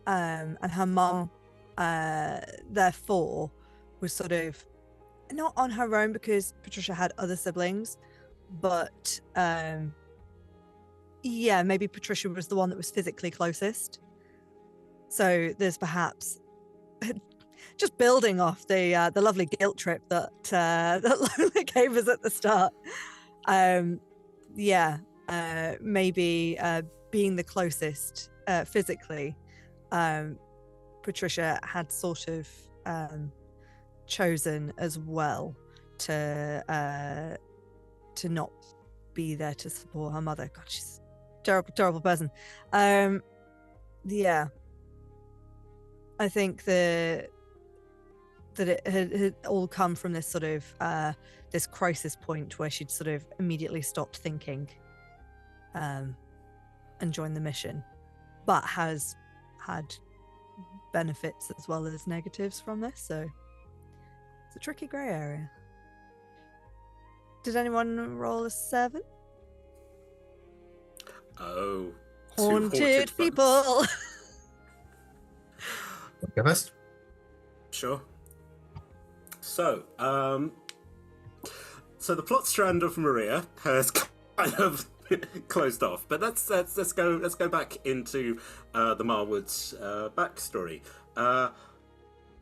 her mum therefore was sort of not on her own because Patricia had other siblings, but yeah, maybe Patricia was the one that was physically closest. So there's perhaps just building off the lovely guilt trip that Lola gave us at the start. Maybe being the closest physically, Patricia had sort of chosen as well to not be there to support her mother. God, she's a terrible person. Yeah, I think that it had all come from this sort of this crisis point where she'd sort of immediately stopped thinking and joined the mission, but has had benefits as well as negatives from this, so it's a tricky grey area. Did anyone roll a 7? Oh, haunted people. Go first. Sure. So the plot strand of Maria has kind of closed off, but let's go back into the Marwoods backstory.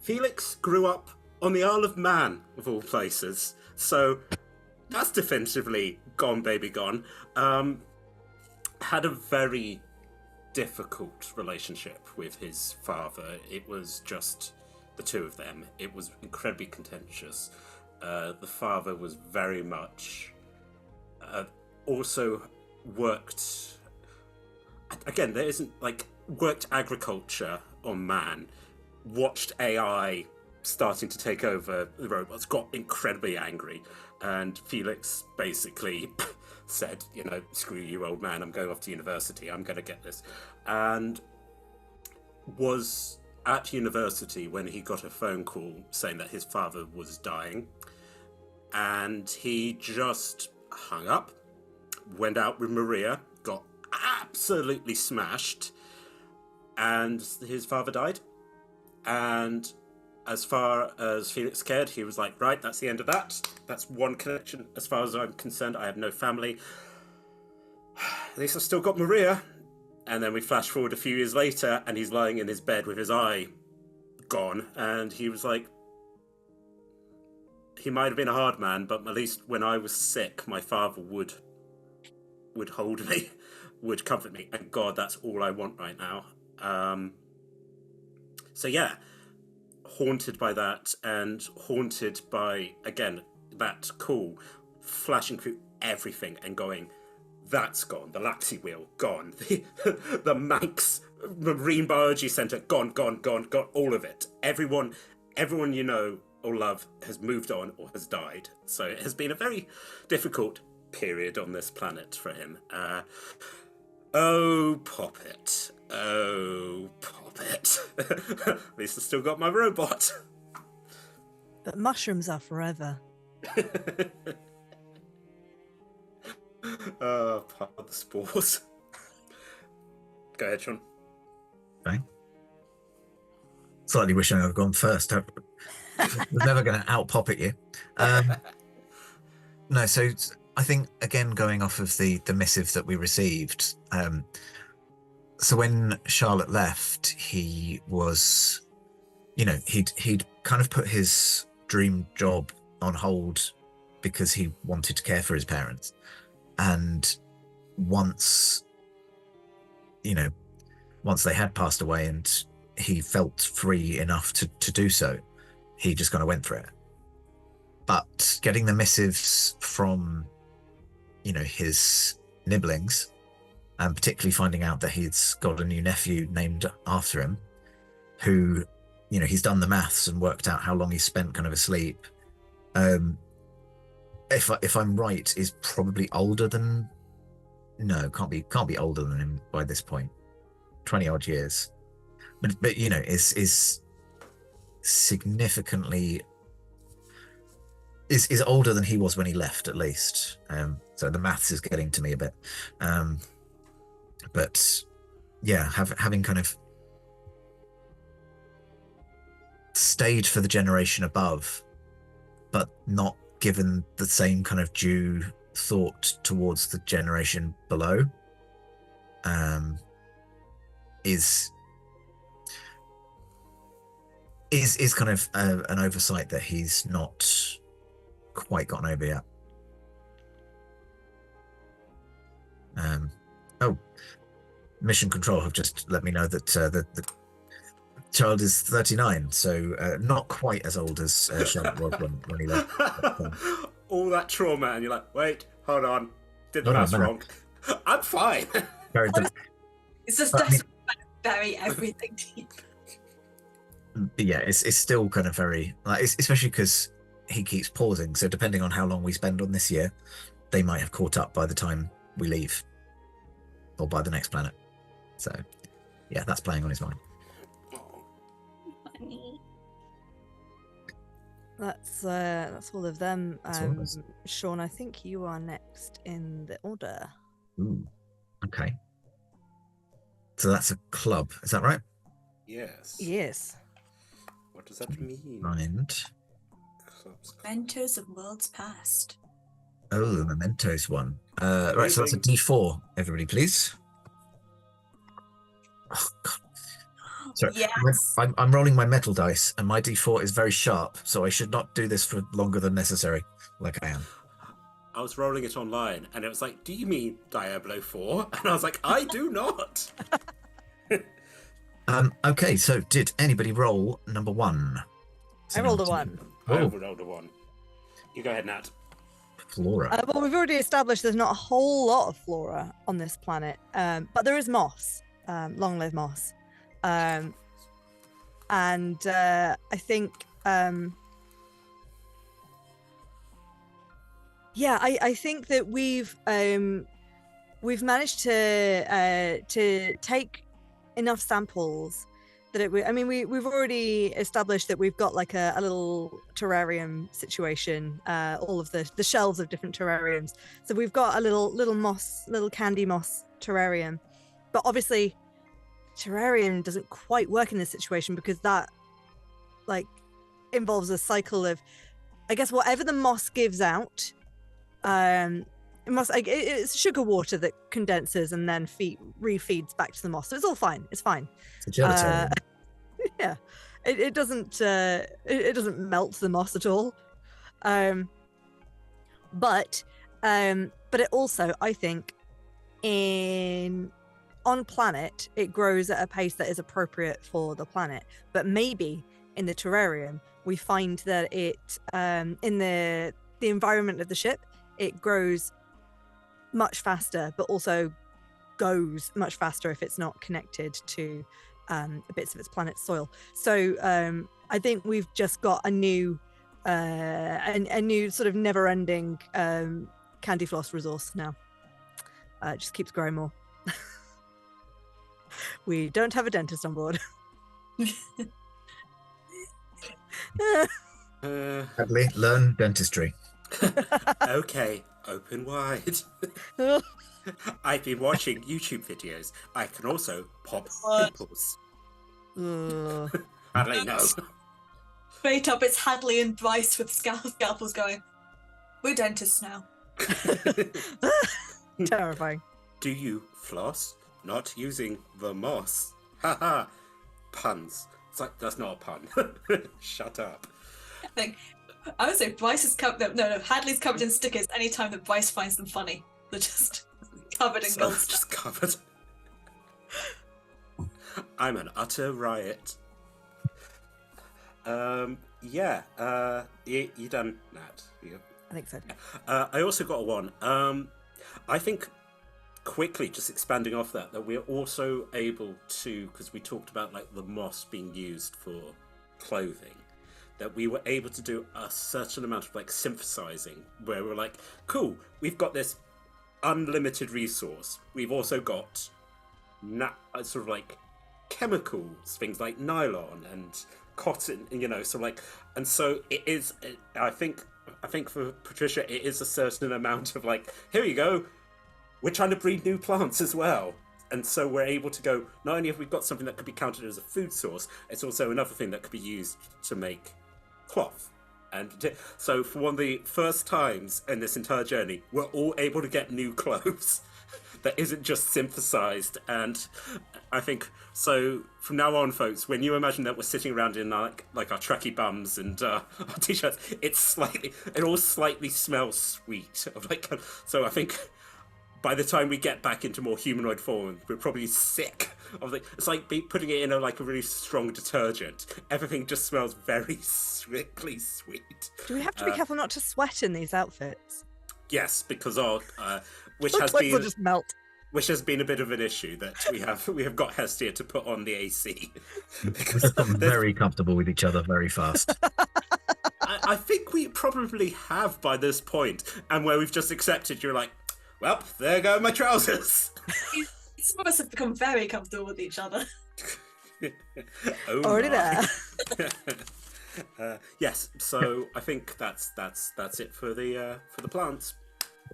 Felix grew up on the Isle of Man, of all places, so that's definitively gone, baby, gone. Had a very difficult relationship with his father. It was just the two of them. It was incredibly contentious. The father was very much also worked, again, there isn't like worked agriculture on man, watched AI starting to take over the robots, got incredibly angry, and Felix basically said, you know, screw you, old man, I'm going off to university, I'm going to get this. And was at university when he got a phone call saying that his father was dying, and he just hung up, went out with Maria, got absolutely smashed, and his father died. And as far as Felix cared, he was like, right, that's the end of that. That's one connection. As far as I'm concerned, I have no family. At least I've still got Maria. And then we flash forward a few years later, and he's lying in his bed with his eye gone. And he was like, he might have been a hard man, but at least when I was sick, my father would hold me, would comfort me. And God, that's all I want right now. So yeah, haunted by that, and haunted by, again, that call flashing through everything and going, that's gone. The Laxi wheel, gone. The Manx Marine Biology Centre, gone. All of it. Everyone you know or love has moved on or has died. So it has been a very difficult period on this planet for him. Oh, Poppet. Oh, Poppet. At least I've still got my robot. But mushrooms are forever. Part of the spores. Go ahead, Sean. Okay. Slightly wishing I'd gone first. I was never going to out-Poppet you. No, so I think, again, going off of the missive that we received, so when Charlotte left, he was, he'd kind of put his dream job on hold because he wanted to care for his parents. And once they had passed away and he felt free enough to do so, he just kind of went for it. But getting the missives from, his nibblings, and particularly finding out that he's got a new nephew named after him, who, he's done the maths and worked out how long he's spent kind of asleep. If I'm right, is probably older than, can't be older than him by this point, 20 odd years, but is significantly is older than he was when he left, at least. So the maths is getting to me a bit, but yeah, having kind of stayed for the generation above, but not given the same kind of due thought towards the generation below, is kind of an oversight that he's not quite gotten over yet. Mission Control have just let me know that the child is 39, so not quite as old as Charlotte was when he left. All that trauma, and you're like, wait, hold on, did the maths wrong. I'm fine. It's just desperate to bury everything deep. But yeah, it's still kind of very, especially because he keeps pausing. So depending on how long we spend on this year, they might have caught up by the time we leave, or by the next planet. So yeah, that's playing on his mind. Funny. That's all of them. Sean, I think you are next in the order. Ooh, okay. So that's a club, is that right? Yes. Yes. What does that mean? Mind. Mementos of worlds past. Oh, the mementos one. Right, so that's a D4. Everybody, please. Oh, God. Sorry, Yes. I'm rolling my metal dice, and my D4 is very sharp, so I should not do this for longer than necessary, like I am. I was rolling it online, and it was like, do you mean Diablo 4? And I was like, I do not. Okay, so did anybody roll number 1? I rolled a 1. I rolled a 1. You go ahead, Nat. Flora. Well, we've already established there's not a whole lot of flora on this planet, but there is moss. Long live moss. And I think, I think that we've managed to take enough samples that we've already established that we've got like a little terrarium situation, all of the shelves of different terrariums. So we've got a little candy moss terrarium, but obviously terrarium doesn't quite work in this situation because that involves a cycle of, I guess, whatever the moss gives out. It's sugar water that condenses and then refeeds back to the moss, so it's all fine. It's fine. It's a gelatarium. Yeah, it doesn't melt the moss at all. But it also, I think, in on planet, it grows at a pace that is appropriate for the planet. But maybe in the terrarium, we find that it, in the environment of the ship, it grows much faster, but also goes much faster if it's not connected to bits of its planet's soil. So I think we've just got a new sort of never-ending candy floss resource now. It just keeps growing more. We don't have a dentist on board. Sadly, learn dentistry. Okay, open wide. I've been watching YouTube videos. I can also pop pimples. Hadley, no. Straight up, it's Hadley and Bryce with scalpels going, we're dentists now. Terrifying. Do you floss? Not using the moss. Haha. Puns. It's like, that's not a pun. Shut up. I would say Bryce is covered. No, Hadley's covered in stickers anytime that Bryce finds them funny. They're just covered in gold stuff. Just covered. I'm an utter riot. Yeah. You done that? Yeah. I think so. I also got one. I think quickly, just expanding off that we're also able to, because we talked about like the moss being used for clothing, that we were able to do a certain amount of like synthesizing, where we're like, cool, we've got this unlimited resource. We've also got sort of like chemicals, things like nylon and cotton, so like, and so it is. I think for Patricia, it is a certain amount of like, here you go. We're trying to breed new plants as well. And so we're able to go, not only have we got something that could be counted as a food source, it's also another thing that could be used to make cloth. And so for one of the first times in this entire journey, we're all able to get new clothes that isn't just synthesized. And I think, so from now on, folks, when you imagine that we're sitting around in like our tracky bums and our t-shirts, it all slightly smells sweet. So I think by the time we get back into more humanoid form, we're probably sick of it's like putting it in a really strong detergent. Everything just smells very sickly sweet. Do we have to be careful not to sweat in these outfits? Yes, because which we'll just melt. Which has been a bit of an issue that we have got Hestia to put on the AC. We've become very comfortable with each other very fast. I think we probably have by this point, and where we've just accepted, you're like, well, there go my trousers. Some of us have become very comfortable with each other. Already there. Yes, so I think that's it for the plants.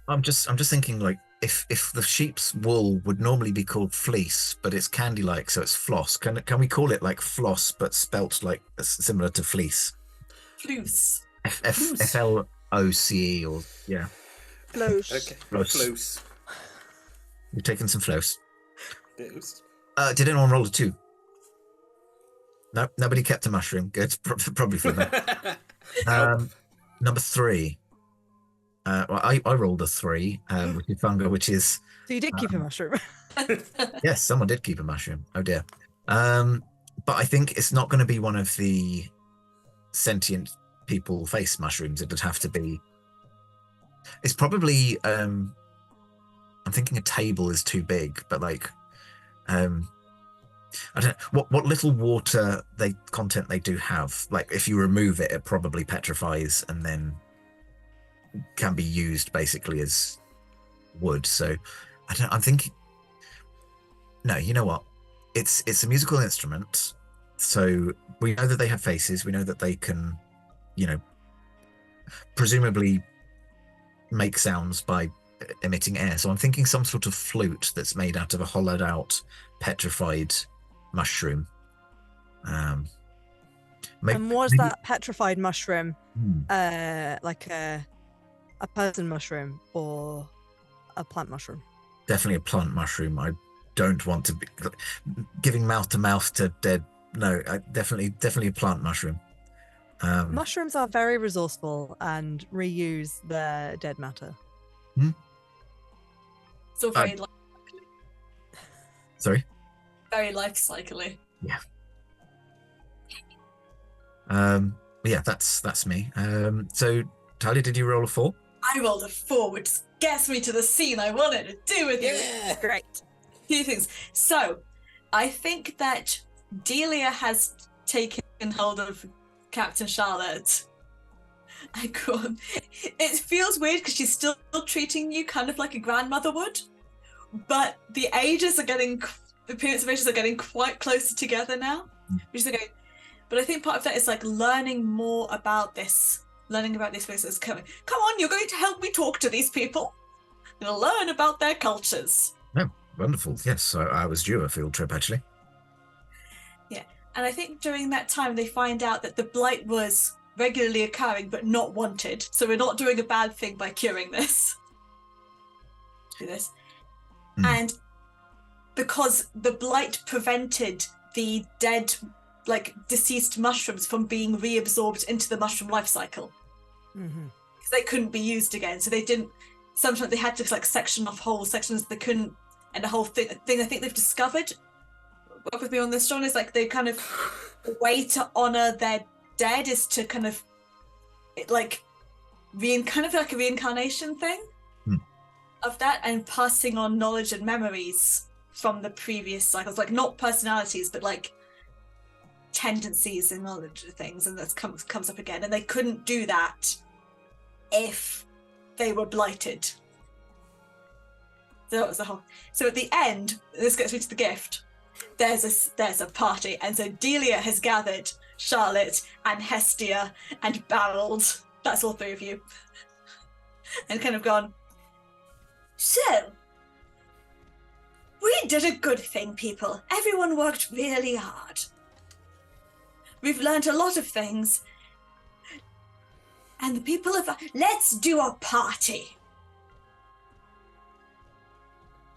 I'm just thinking, like, if the sheep's wool would normally be called fleece, but it's candy-like, so it's floss. Can we call it like floss, but spelt like similar to fleece? Floose. Floce, or yeah. Floss. Okay. Floss. You've taken some floss. Floss. Did anyone roll a 2? No, nobody kept a mushroom. Good, probably for that. Number 3. Well, I rolled a 3, which is funga, which is. So you did keep a mushroom. Yes, someone did keep a mushroom. Oh dear. But I think it's not going to be one of the sentient people face mushrooms. It would have to be. It's probably. I'm thinking a table is too big, but like, I don't know what little water content they do have. Like, if you remove it, it probably petrifies and then can be used basically as wood. So I'm thinking, no, you know what, it's a musical instrument, so we know that they have faces, we know that they can, presumably make sounds by emitting air. So I'm thinking some sort of flute that's made out of a hollowed out petrified mushroom. And was that petrified mushroom like a person mushroom or a plant mushroom? Definitely a plant mushroom. I don't want to be giving mouth to mouth to dead. No, definitely a plant mushroom. Mushrooms are very resourceful and reuse their dead matter. So very Sorry? Very life cycly. Yeah. Yeah, that's me. So, Talia, did you roll a 4? I rolled a 4, which gets me to the scene I wanted to do with you. Yeah. Great. Few things. So, I think that Delia has taken hold of Captain Charlotte. And gone. It feels weird because she's still treating you kind of like a grandmother would, but the appearance of ages are getting quite closer together now. Which is okay. But I think part of that is like learning more about this, learning about these places coming. Come on, you're going to help me talk to these people. You'll learn about their cultures. Oh, wonderful. Yes, I was due a field trip, actually. Yeah, and I think during that time they find out that the blight was regularly occurring but not wanted. So we're not doing a bad thing by curing this. Do this. And because the blight prevented the dead, like deceased mushrooms from being reabsorbed into the mushroom life cycle. Because they couldn't be used again. So they didn't, sometimes they had to like section off whole sections they couldn't, and the whole thing I think they've discovered, work with me on this, John, is like they kind of, the way to honor their dead is to kind of like kind of like a reincarnation thing of that, and passing on knowledge and memories from the previous cycles, like not personalities but like tendencies and knowledge of things, and that comes up again, and they couldn't do that if they were blighted. So that was the whole. So at the end, this gets me to the gift. There's a party, and so Delia has gathered Charlotte and Hestia and Barreled. That's all 3 of you, and kind of gone. So we did a good thing, people. Everyone worked really hard. We've learned a lot of things, and the people of let's do a party.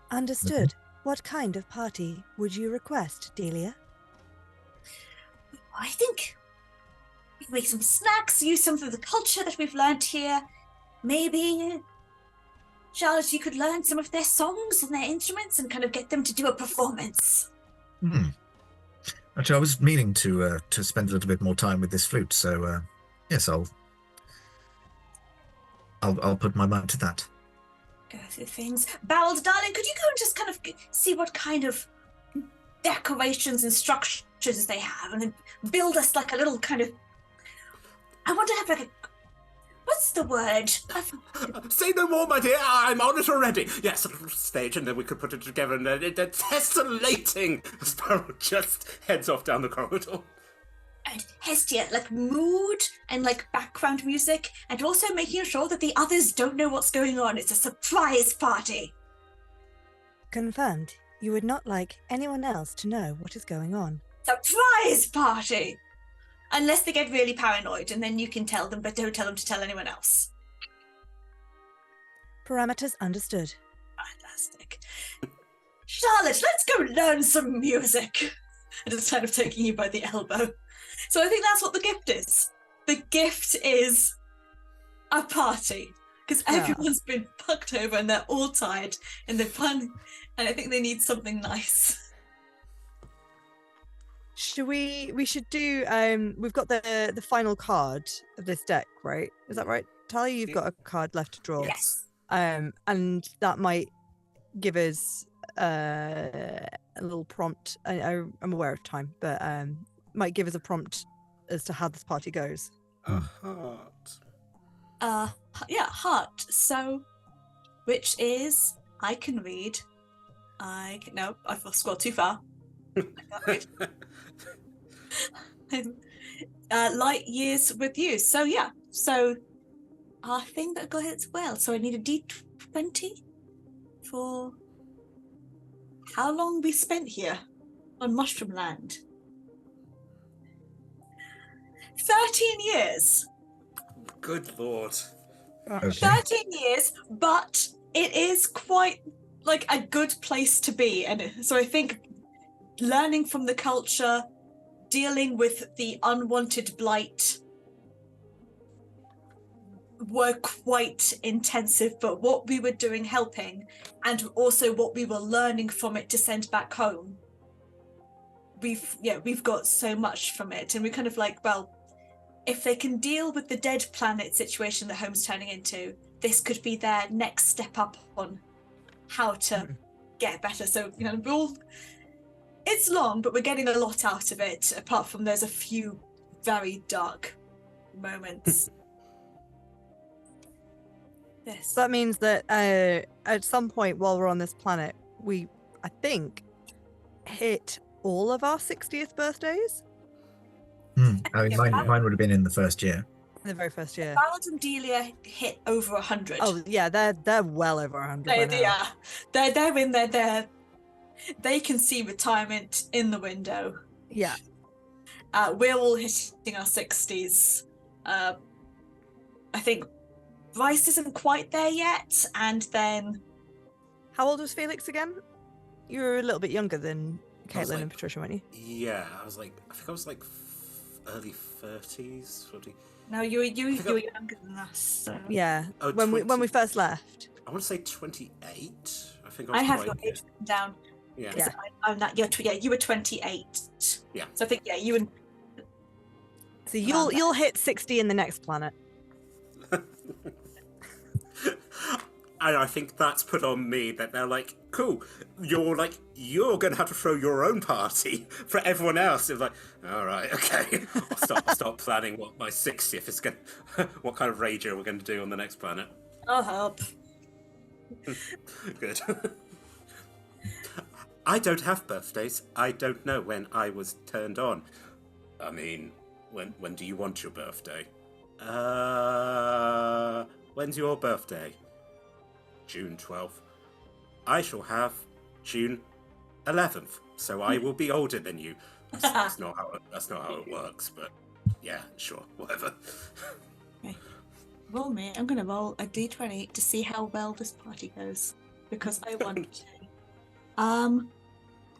Understood. What kind of party would you request, Delia? I think we make some snacks, use some of the culture that we've learned here. Maybe, Charlotte, you could learn some of their songs and their instruments and kind of get them to do a performance. Actually, I was meaning to spend a little bit more time with this flute, so yes, I'll put my mind to that. Go through things. Barreled, darling, could you go and just kind of see what kind of decorations and structures they have, and then build us like a little kind of. I want to have like a. What's the word? Say no more, my dear. I'm on it already. Yes, a little stage, and then we could put it together, and it's tessellating. Sparrow just heads off down the corridor. And Hestia, like mood and like background music, and also making sure that the others don't know what's going on. It's a surprise party. Confirmed. You would not like anyone else to know what is going on. Surprise party! Unless they get really paranoid, and then you can tell them, but don't tell them to tell anyone else. Parameters understood. Fantastic. Charlotte, let's go learn some music. And it's kind of taking you by the elbow. So I think that's what the gift is. The gift is a party. Because everyone's been fucked over and they're all tired and they're fun. And I think they need something nice. Should we should do we've got the final card of this deck, right? Is that right? Talia, you've got a card left to draw. Yes. And that might give us a little prompt. I'm aware of time, but might give us a prompt as to how this party goes. A heart. Yeah, heart. So, which is, I can read. No, I've scrolled too far. I can't read. Light years with you. So yeah, so our thing that got hit well. So I need a D20 for how long we spent here on Mushroom Land. 13 years. Good lord. Okay. 13 years, but it is quite like a good place to be. And so I think learning from the culture, dealing with the unwanted blight were quite intensive, but what we were doing helping, and also what we were learning from it to send back home, we've got so much from it. And we're kind of like, well, if they can deal with the dead planet situation that home's turning into, this could be their next step up on how to get better. So, you know, it's long, but we're getting a lot out of it, apart from there's a few very dark moments. Yes. That means that at some point while we're on this planet, we, I think, hit all of our 60th birthdays. I mean, mine would have been in the first year. The very first year. Ballard and Delia hit over 100. Oh yeah, they're well over 100. Yeah, they're in there. They can see retirement in the window. Yeah. We're all hitting our 60s. I think Bryce isn't quite there yet, and then... How old was Felix again? You were a little bit younger than Caitlin and Patricia, weren't you? Yeah, I think I was like early 30s, 40. No, you were younger than us. So. Yeah, Oh, when we first left. I want to say 28. I think I was I have quite your age written down. Yeah. Yeah. I'm that. You were 28. Yeah. So I think you and. So you'll hit 60 in the next planet. And I think that's put on me that they're like, cool, you're gonna have to throw your own party for everyone else. It's like, all right, okay, I'll start planning what my 60th is gonna, what kind of rager we're gonna do on the next planet. I'll help. Good. I don't have birthdays. I don't know when I was turned on. I mean, when do you want your birthday? When's your birthday? June 12th. I shall have June 11th, so I will be older than you. That's not how it works, but yeah, sure, whatever. Okay. Roll me. I'm gonna roll a d20 to see how well this party goes, because I want to.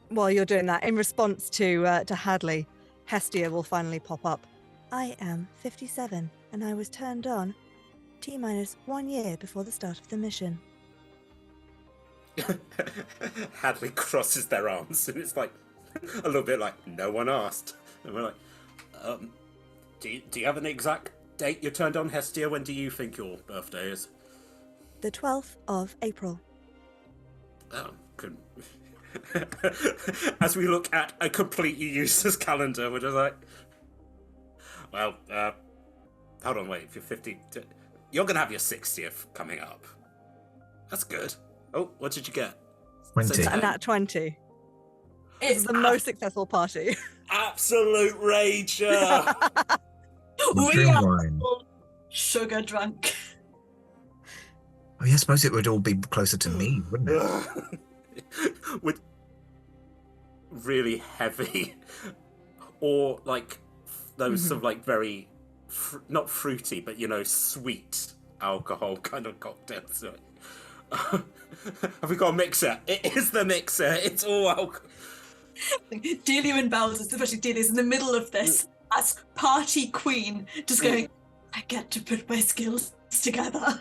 While you're doing that, in response to Hadley, Hestia will finally pop up. I am 57, and I was turned on T-minus 1 year before the start of the mission. Hadley crosses their arms, and it's like a little bit like no one asked. And we're like, do you have an exact date you're turned on, Hestia? When do you think your birthday is? The 12th of April. Oh, good. As we look at a completely useless calendar, we're just like, well, hold on, wait, if you're 50, you're gonna have your 60th coming up. That's good. Oh, what did you get? 20. And at 20. It's the most successful party. Absolute rager. We are Wine. all sugar drunk. Oh, yeah, I suppose it would all be closer to me, wouldn't it? With really heavy, or like those sort of like very, not fruity, but Oh, sweet alcohol kind of cocktails. Have we got a mixer? It is the mixer. It's all alcohol. Delia and Bowser, especially Delia's in the middle of this as party queen, just going, I get to put my skills together.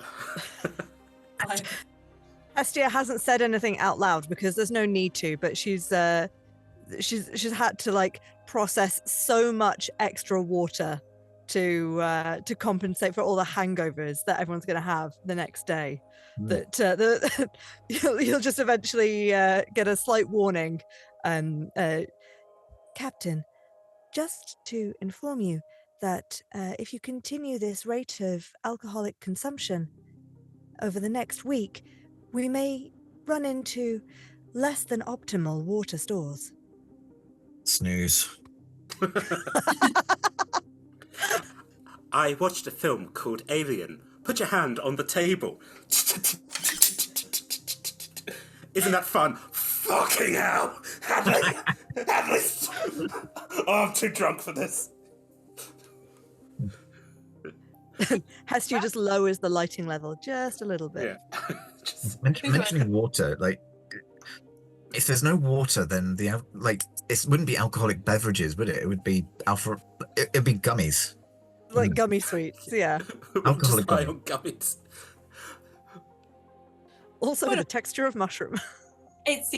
Hestia hasn't said anything out loud because there's no need to, but she's had to like process so much extra water to compensate for all the hangovers that everyone's going to have the next day. That you'll just eventually get a slight warning. Captain, just to inform you that if you continue this rate of alcoholic consumption over the next week, we may run into less than optimal water stores. Snooze. I watched a film called Alien. Put your hand on the table. Isn't that fun? Fucking hell! Hadley! Oh, I'm too drunk for this. Hestia just lowers the lighting level just a little bit. Yeah. Mentioning water, like, if there's no water, then it wouldn't be alcoholic beverages, would it? It would be it'd be gummies. Like gummy sweets, yeah. We'll Alcoholic just buy gummy. on gummies. Also What with the texture of mushroom. It's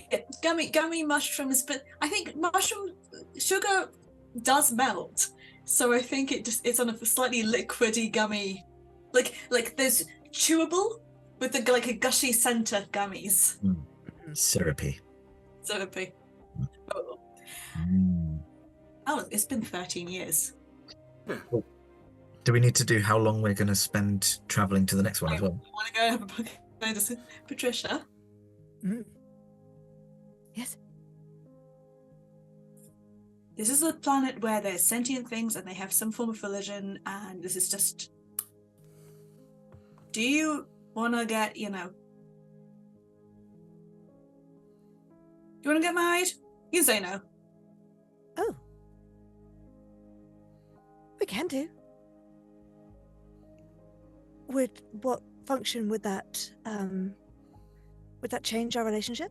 gummy mushrooms, but I think mushroom sugar does melt, so I think it's on a slightly liquidy gummy, like those chewable with the like a gushy center gummies. Syrupy. Syrupy. Oh, Mm. it's been 13 years. Do we need to do how long we're going to spend traveling to the next one as well? Want to go have a book? Patricia? Yes. This is a planet where there's sentient things and they have some form of religion, and this is just... Do you want to get, Do you want to get married? You can say no. Oh. We can do. What function would that change our relationship?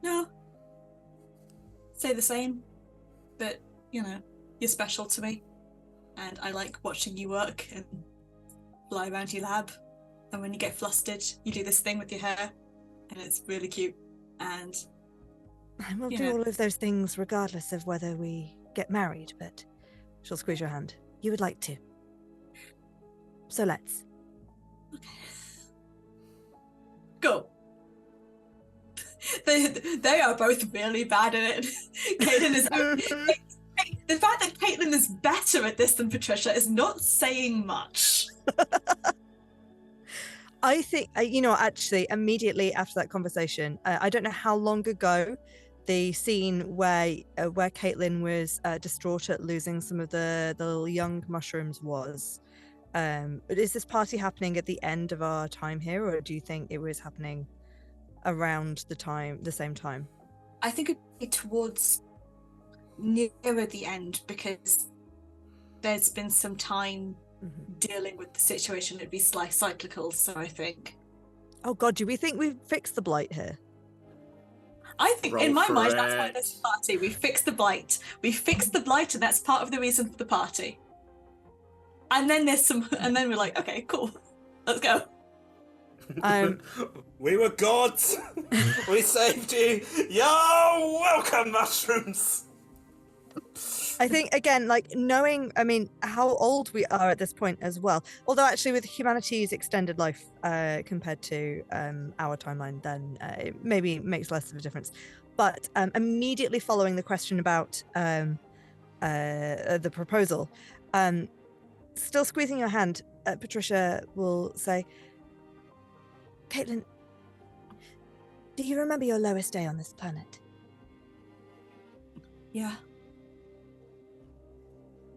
No. Say the same, but, you're special to me. And I like watching you work and fly around your lab. And when you get flustered, you do this thing with your hair. And it's really cute. And... I will do all of those things regardless of whether we get married, but she'll squeeze your hand. You would like to. So let's. Okay. Go. They are both really bad at it. Caitlin is... The fact that Caitlin is better at this than Patricia is not saying much. I think, actually, immediately after that conversation, I don't know how long ago the scene where Caitlin was distraught at losing some of the little young mushrooms was. Is this party happening at the end of our time here, or do you think it was happening around the same time? I think it'd be towards nearer the end, because there's been some time dealing with the situation. It'd be cyclical, so I think. Oh God, do we think we've fixed the blight here? I think, Roll in my for mind, it. that's why there's a party. We fixed the blight. We fixed the blight, and that's part of the reason for the party. And then and then we're like, okay, cool, let's go. We were gods. We saved you. Yo, welcome, mushrooms. I think, again, knowing, how old we are at this point as well. Although, actually, with humanity's extended life compared to our timeline, then it maybe makes less of a difference. But immediately following the question about the proposal, still squeezing your hand, Patricia will say, Caitlin, do you remember your lowest day on this planet? Yeah.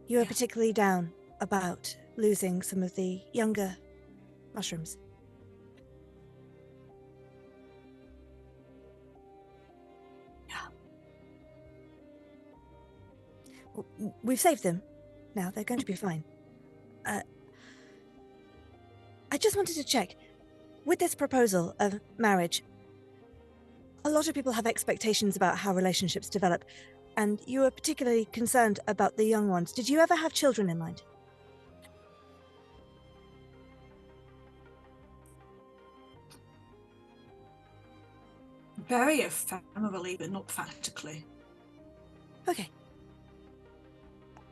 You were particularly down about losing some of the younger mushrooms. Yeah. We've saved them. Now they're going to be fine. I just wanted to check. With this proposal of marriage, a lot of people have expectations about how relationships develop, and you were particularly concerned about the young ones. Did you ever have children in mind? Very ephemerally, but not practically. Okay.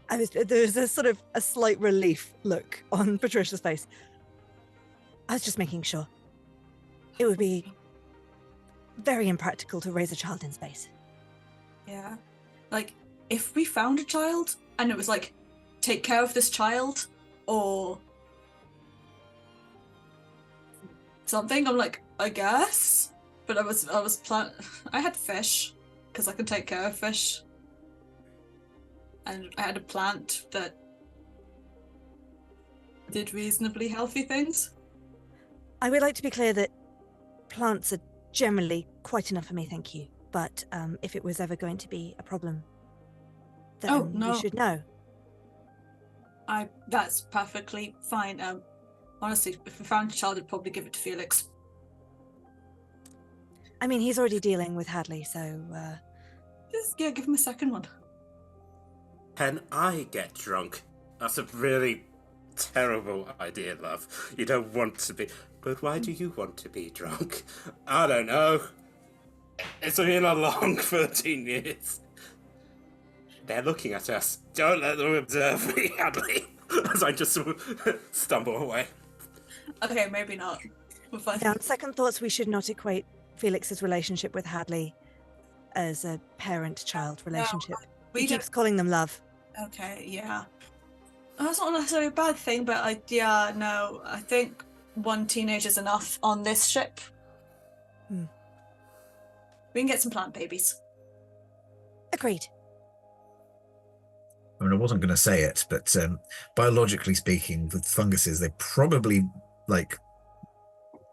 There's a sort of a slight relief look on Patricia's face. I was just making sure. It would be very impractical to raise a child in space. Yeah. If we found a child and it was take care of this child or something, I'm I guess. But I had fish, because I can take care of fish. And I had a plant that did reasonably healthy things. I would like to be clear that plants are generally quite enough for me, thank you. But if it was ever going to be a problem, then no. you should know. That's perfectly fine. Honestly, if we found a child, I'd probably give it to Felix. He's already dealing with Hadley, so... Just, give him a second one. Can I get drunk? That's a really terrible idea, love. You don't want to be... But why do you want to be drunk? I don't know. It's been a long 13 years. They're looking at us. Don't let them observe me, Hadley. As I just stumble away. Okay, maybe not. We're fine. Now, on second thoughts, we should not equate Felix's relationship with Hadley as a parent-child relationship. we He keeps calling them love. Okay, yeah. That's not necessarily a bad thing, but I think one teenager's enough on this ship. Hmm. We can get some plant babies. Agreed. I mean, I wasn't going to say it, but biologically speaking, with funguses, they probably,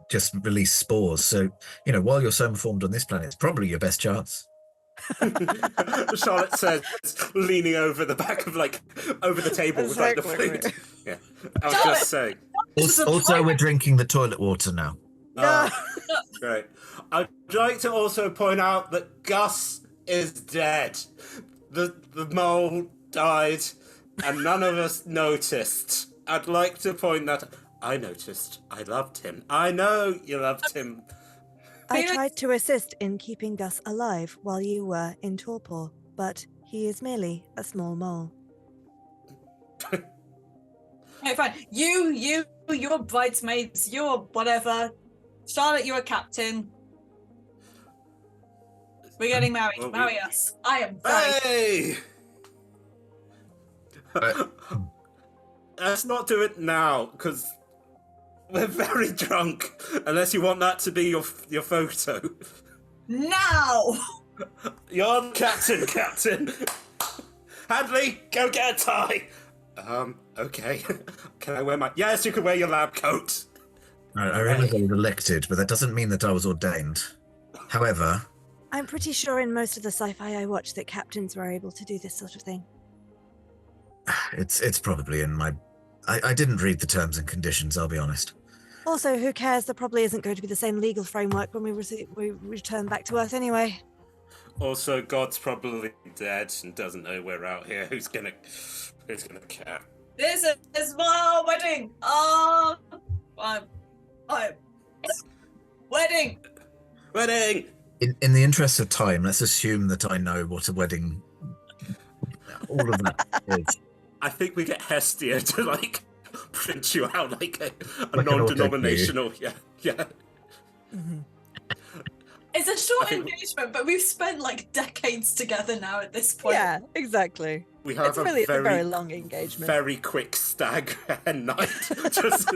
just release spores. So, while you're so formed on this planet, it's probably your best chance. Charlotte says, leaning over the back of, over the table with, the flute. Yeah, I was just saying. Also, we're drinking the toilet water now. No. Great. I'd like to also point out that Gus is dead. The mole died, and none of us noticed. I'd like to point that... I noticed. I loved him. I know you loved him. I tried to assist in keeping Gus alive while you were in torpor, but he is merely a small mole. Okay, fine. You're bridesmaids, you're whatever. Charlotte, you're a captain. We're getting married. Well, Marry us. I am very... Hey! Let's not do it now, because we're very drunk. Unless you want that to be your photo. Now! You're the captain. Hadley, go get a tie. Okay. Can I wear my... Yes, you can wear your lab coat. I realize I was elected, but that doesn't mean that I was ordained. However... I'm pretty sure in most of the sci-fi I watch that captains were able to do this sort of thing. It's probably in my... I didn't read the terms and conditions, I'll be honest. Also, who cares? There probably isn't going to be the same legal framework when we return back to Earth anyway. Also, God's probably dead and doesn't know we're out here. Who's gonna care? This is my wedding! Oh! Wedding! Wedding! In the interest of time, let's assume that I know what a wedding... all of that is. I think we get Hestia to, print you out a an non-denominational... Yeah. Mm-hmm. It's a short engagement, but we've spent, decades together now at this point. Yeah, exactly. We have It's a very long engagement. Very quick stag night. Just...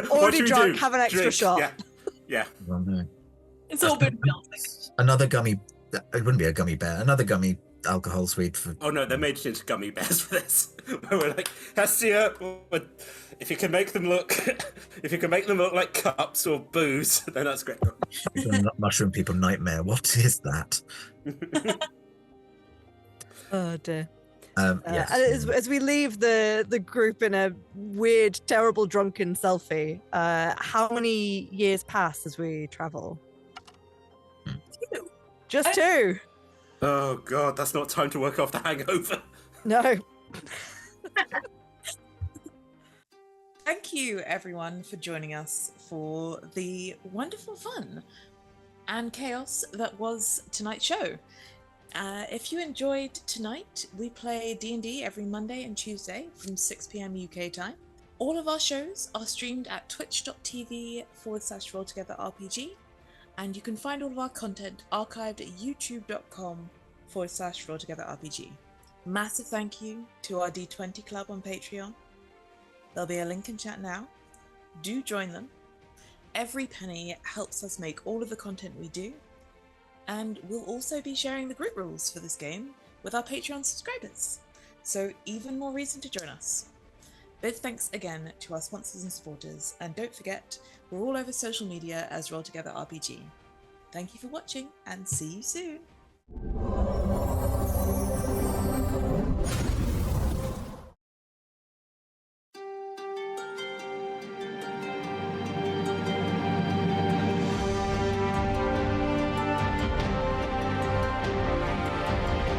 Already drunk, have an extra shot. Yeah. Well, no. It's all been built. Another gummy... It wouldn't be a gummy bear. Another gummy alcohol sweet for... Oh no, they're made into gummy bears for this. We're like, Hestia, if you can make them look like cups or booze, then that's great. Mushroom people nightmare. What is that? Oh dear. Yes. As we leave the group in a weird, terrible, drunken selfie, how many years pass as we travel? 2. Just 2. Oh god, that's not time to work off the hangover. No. Thank you, everyone, for joining us for the wonderful fun and chaos that was tonight's show. If you enjoyed tonight, we play D&D every Monday and Tuesday from 6 p.m. UK time. All of our shows are streamed at twitch.tv/rolltogetherrpg, and you can find all of our content archived at youtube.com/rolltogetherrpg. Massive thank you to our D20 Club on Patreon. There'll be a link in chat now. Do join them. Every penny helps us make all of the content we do. And we'll also be sharing the group rules for this game with our Patreon subscribers. So even more reason to join us. Big thanks again to our sponsors and supporters. And don't forget, we're all over social media as Roll Together RPG. Thank you for watching and see you soon.